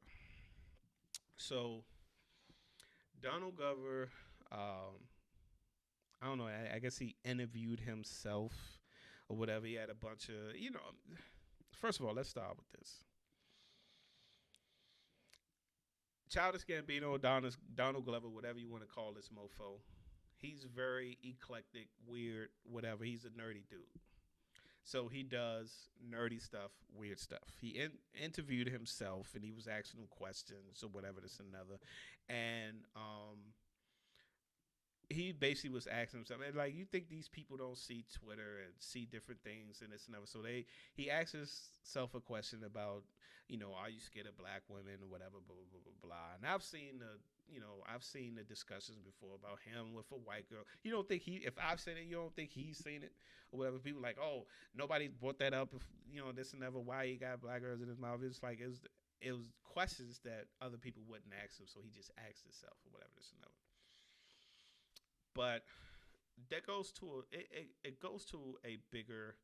So Donald Glover, I don't know. I guess he interviewed himself or whatever. He had a bunch of, First of all, let's start with this. Childish Gambino, Donald Glover, whatever you want to call this mofo, he's very eclectic, weird, whatever. He's a nerdy dude. So he does nerdy stuff, weird stuff. He interviewed himself and he was asking him questions or whatever, this and another. And he basically was asking himself, and like, you think these people don't see Twitter and see different things and this and that? So he asked himself a question about, are you scared of black women or whatever, blah blah blah blah blah. And I've seen the discussions before about him with a white girl. You don't think if I've seen it, you don't think he's seen it or whatever. People like, oh, nobody brought that up. If this and ever, why he got black girls in his mouth? It's like it was questions that other people wouldn't ask him, so he just asked himself or whatever, this and that. But that goes to it goes to a bigger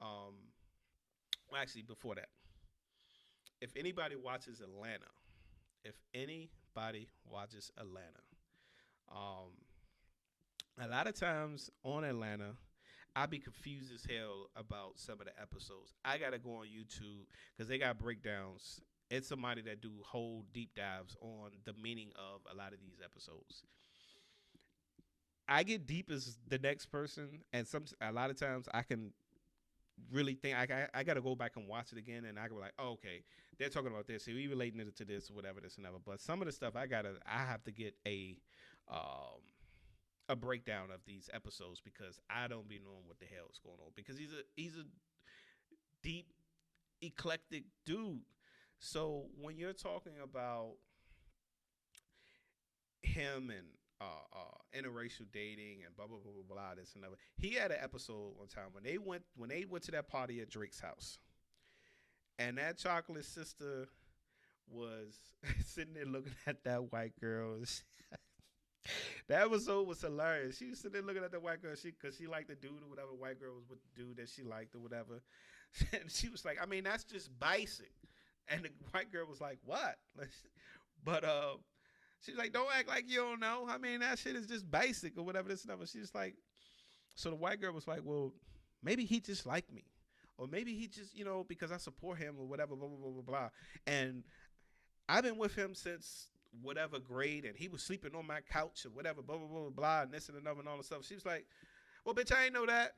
well, actually, before that, if anybody watches Atlanta, um a lot of times on Atlanta, I be confused as hell about some of the episodes. I gotta go on YouTube because they got breakdowns. It's somebody that do whole deep dives on the meaning of a lot of these episodes. I get deep as the next person, and a lot of times I can really think I got to go back and watch it again, and I go like, oh, okay, they're talking about this, so we relating it to this or whatever, this and that. But some of the stuff I have to get a breakdown of these episodes because I don't be knowing what the hell is going on because he's a deep eclectic dude. So when you're talking about him and interracial dating and blah blah blah blah blah this and that. He had an episode one time when they went to that party at Drake's house, and that chocolate sister was sitting there looking at that white girl. That episode was hilarious. She was sitting there looking at the white girl, because she liked the dude or whatever. White girl was with the dude that she liked or whatever. And she was like, I mean, that's just basic. And the white girl was like, what? But she's like, don't act like you don't know. I mean, that shit is just basic or whatever. This and that. She's like, so the white girl was like, well, maybe he just liked me. Or maybe he just, because I support him or whatever, blah, blah, blah, blah, blah. And I've been with him since whatever grade, and he was sleeping on my couch or whatever, blah, blah, blah, blah, blah, and this and another and all the stuff. She was like, well, bitch, I ain't know that.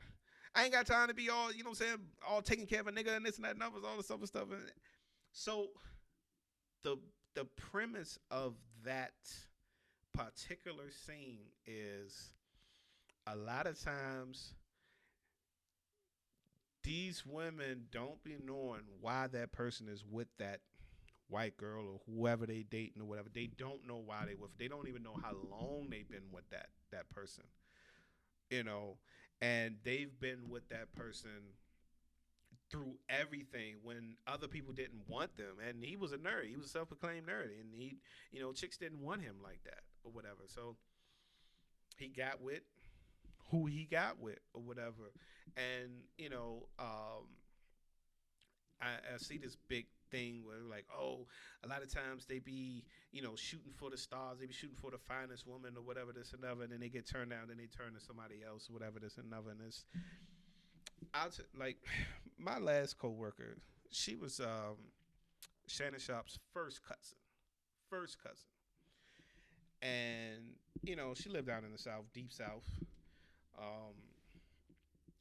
I ain't got time to be all, you know what I'm saying, all taking care of a nigga and this and that and all this other stuff. And so the the premise of that particular scene is a lot of times these women don't be knowing why that person is with that white girl or whoever they dating or whatever. They don't know why they with. They don't even know how long they've been with that person. You know, and they've been with that person through everything when other people didn't want them. And he was a nerd. He was a self-proclaimed nerd, and chicks didn't want him like that or whatever. So he got with who he got with or whatever. And I see this big thing where like, oh, a lot of times they be, shooting for the stars, they be shooting for the finest woman or whatever, this and another, and then they get turned down, then they turn to somebody else or whatever, this and another. And it's like my last coworker, she was Shannon Sharp's first cousin, and she lived down in the South, deep South, um,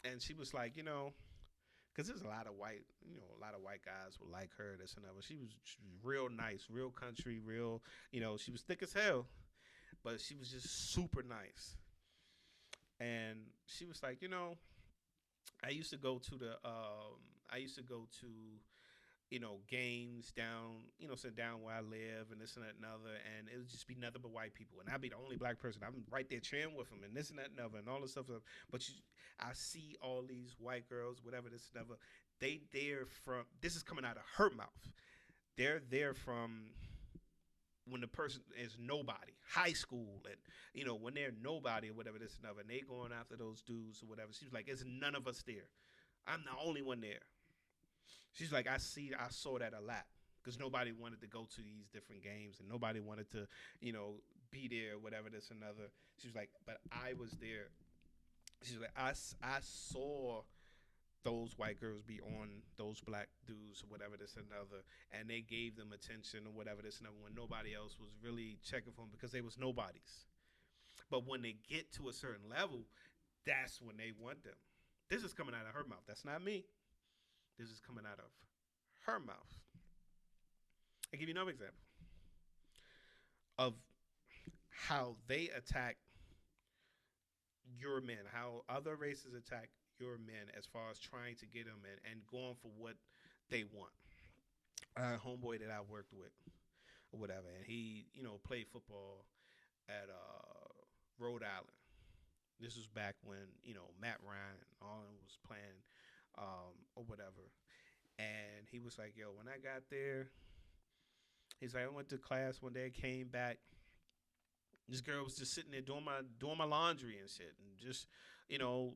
and she was like, because there's a lot of white guys would like her, this and that. She was real nice, real country, real, she was thick as hell, but she was just super nice. And she was like, I used to go to games down, sit down where I live and this and that and other, and it would just be nothing but white people, and I'd be the only black person. I'm right there cheering with them and this and that and other and all this stuff. But I see all these white girls, whatever, this and other. They're from. This is coming out of her mouth. They're there from when the person is nobody, high school, and when they're nobody or whatever, this and other, and they going after those dudes or whatever. She was like, "It's none of us there. I'm the only one there." She's like, I saw that a lot because nobody wanted to go to these different games and nobody wanted to, be there, whatever, this and other. She was like, but I was there. She's like, I saw those white girls be on those black dudes or whatever, this and other, and they gave them attention or whatever, this and other, when nobody else was really checking for them because they was nobodies. But when they get to a certain level, that's when they want them. This is coming out of her mouth. That's not me. This is coming out of her mouth. I'll give you another example of how they attack your men, how other races attack your men as far as trying to get them and going for what they want. A homeboy that I worked with or whatever, and he, played football at Rhode Island. This was back when, Matt Ryan and all of them was playing or whatever. And he was like, yo, when I got there, he's like, I went to class one day, came back. This girl was just sitting there doing my laundry and shit, and just, you know,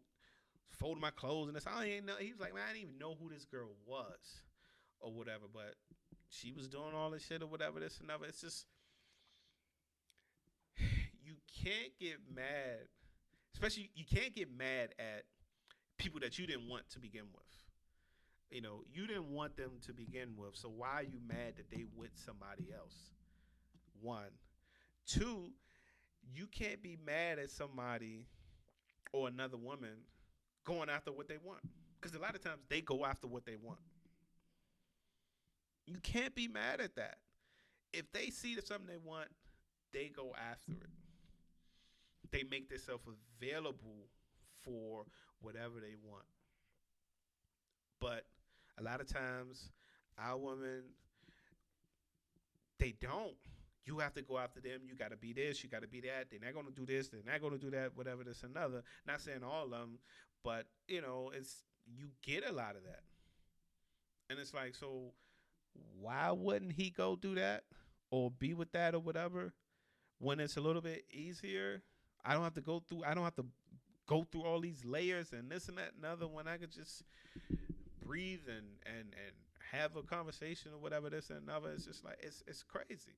folding my clothes and this. I ain't know. He was like, man, I didn't even know who this girl was, or whatever. But she was doing all this shit or whatever, this and that. It's just you can't get mad, especially you can't get mad at people that you didn't want to begin with. You didn't want them to begin with, so why are you mad that they with somebody else? One, two, you can't be mad at somebody or another woman going after what they want, because a lot of times they go after what they want. You can't be mad at that. If they see that something they want, they go after it. They make themselves available for whatever they want. But a lot of times, our women, they don't. You have to go after them. You got to be this. You got to be that. They're not going to do this. They're not going to do that. Whatever this and another. Not saying all of them, but it's you get a lot of that, and it's like, so why wouldn't he go do that or be with that or whatever? when it's a little bit easier, I don't have to go through. I don't have to go through all these layers and this and that and other. When I could just breathe and have a conversation or whatever this and another, it's just like it's crazy.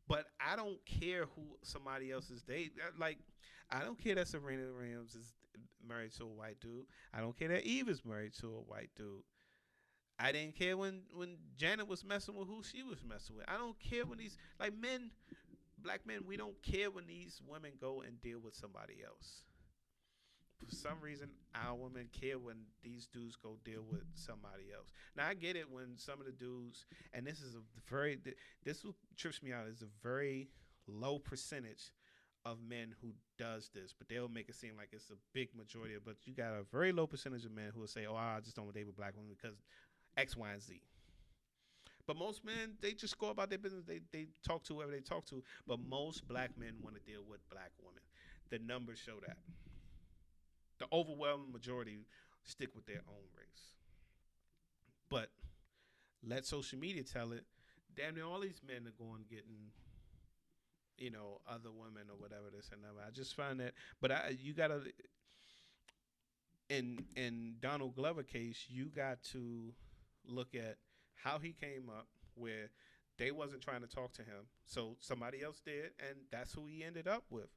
But I don't care who somebody else is dating. Like, I don't care that Serena Williams is married to a white dude. I don't care that Eve is married to a white dude. I didn't care when Janet was messing with who she was messing with. I don't care when these like men, black men. We don't care when these women go and deal with somebody else. For some reason, our women care when these dudes go deal with somebody else. Now I get it when some of the dudes, and this is a very, this what trips me out is a very low percentage of men who does this, but they'll make it seem like it's a big majority. But you got a very low percentage of men who will say, "Oh, I just don't want to date with black women because X, Y, and Z." But most men, they just go about their business. They talk to whoever they talk to. But most black men want to deal with black women. The numbers show that. The overwhelming majority stick with their own race. But let social media tell it. Damn near all these men are going getting, other women or whatever this and that. I just find that, but you gotta in Donald Glover case, you got to look at how he came up where they wasn't trying to talk to him, so somebody else did, and that's who he ended up with.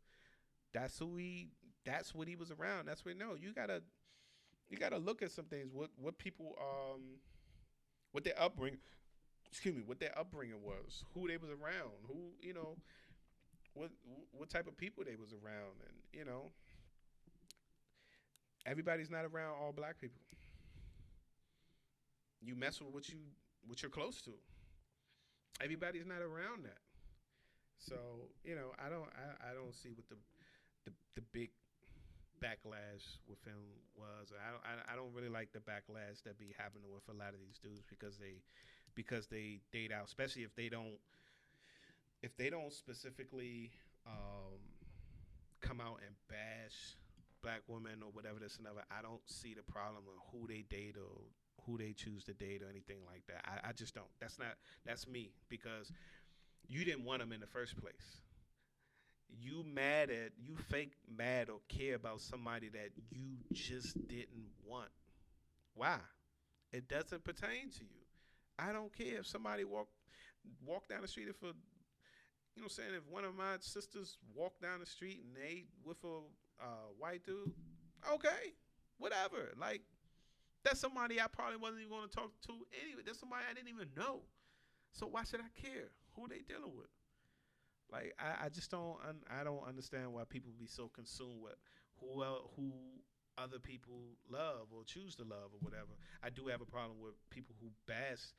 That's who he. That's what he was around. That's what no. You gotta look at some things. What people what their upbringing. Excuse me. What their upbringing was. Who they was around. Who what what type of people they was around, and everybody's not around all black people. You mess with what you're close to. Everybody's not around that. So I don't see what the big backlash with him was. I don't really like the backlash that be happening with a lot of these dudes because they date out, especially if they don't specifically um, come out and bash black women or whatever this and other. I don't see the problem with who they date or who they choose to date or anything like that. I just don't. That's me because you didn't want them in the first place. You fake mad or care about somebody that you just didn't want. Why? It doesn't pertain to you. I don't care if somebody walk down the street. If what I'm saying, if one of my sisters walk down the street and they with a white dude, okay, whatever. Like, that's somebody I probably wasn't even going to talk to anyway. That's somebody I didn't even know. So why should I care who they dealing with? Like, I just I don't understand why people be so consumed with who other people love or choose to love or whatever. I do have a problem with people who bash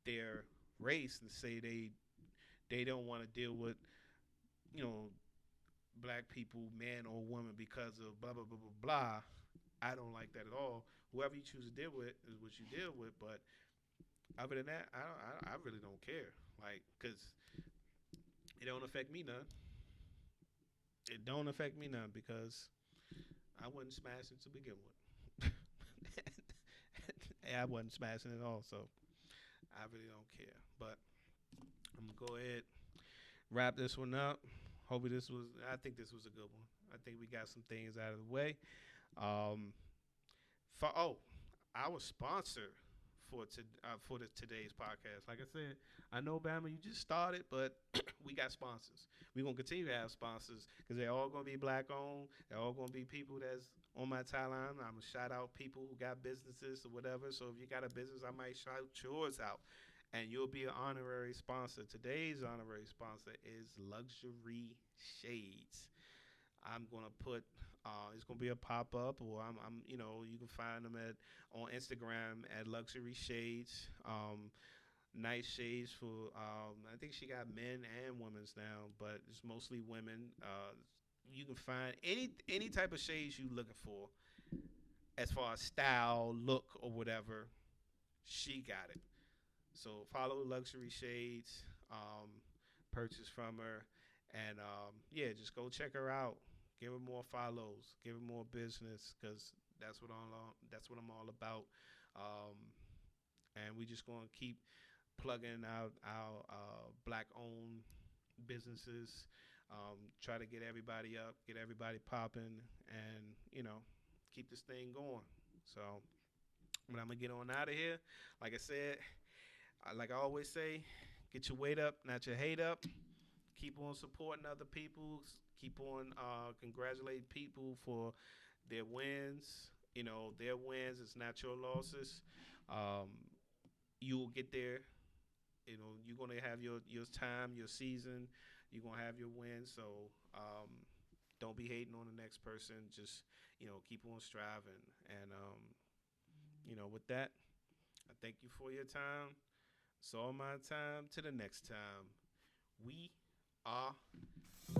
their race and say they don't want to deal with you know black people, man or woman, because of blah blah blah blah blah. I don't like that at all. Whoever you choose to deal with is what you deal with. But other than that, I really don't care. Like, cause it don't affect me none. It don't affect me none because I wasn't smashing to begin with. I wasn't smashing at all, so I really don't care. But I'm gonna go ahead wrap this one up. Hopefully this was. I think this was a good one. I think we got some things out of the way. Um, for our sponsor for today's podcast. Like I said, I know Bama, you just started, but we got sponsors. We're gonna continue to have sponsors because they're all gonna be black owned. They're all gonna be people that's on my timeline. I'm gonna shout out people who got businesses or whatever. So if you got a business, I might shout yours out. And you'll be an honorary sponsor. Today's honorary sponsor is Luxury Shades. I'm gonna put it's gonna be a pop up, or you can find them at on Instagram at Luxury Shades. Nice shades for I think she got men and women's now, but it's mostly women. You can find any type of shades you looking for as far as style, look, or whatever. She got it. So follow Luxury Shades, purchase from her, and yeah, just go check her out. Give her more follows. Give her more business, because that's what I'm all about. Um, and we just gonna keep plugging out our black owned businesses. Try to get everybody up, get everybody popping, and keep this thing going. So, but I'm gonna get on out of here. Like I said, like I always say, get your weight up, not your hate up. Keep on supporting other people. Keep on congratulating people for their wins. Their wins is not your losses. Um, you will get there. You're gonna have your time, your season. You're gonna have your win. So don't be hating on the next person. Just keep on striving. And with that, I thank you for your time. It's all my time. To the next time, we are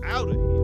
out of here.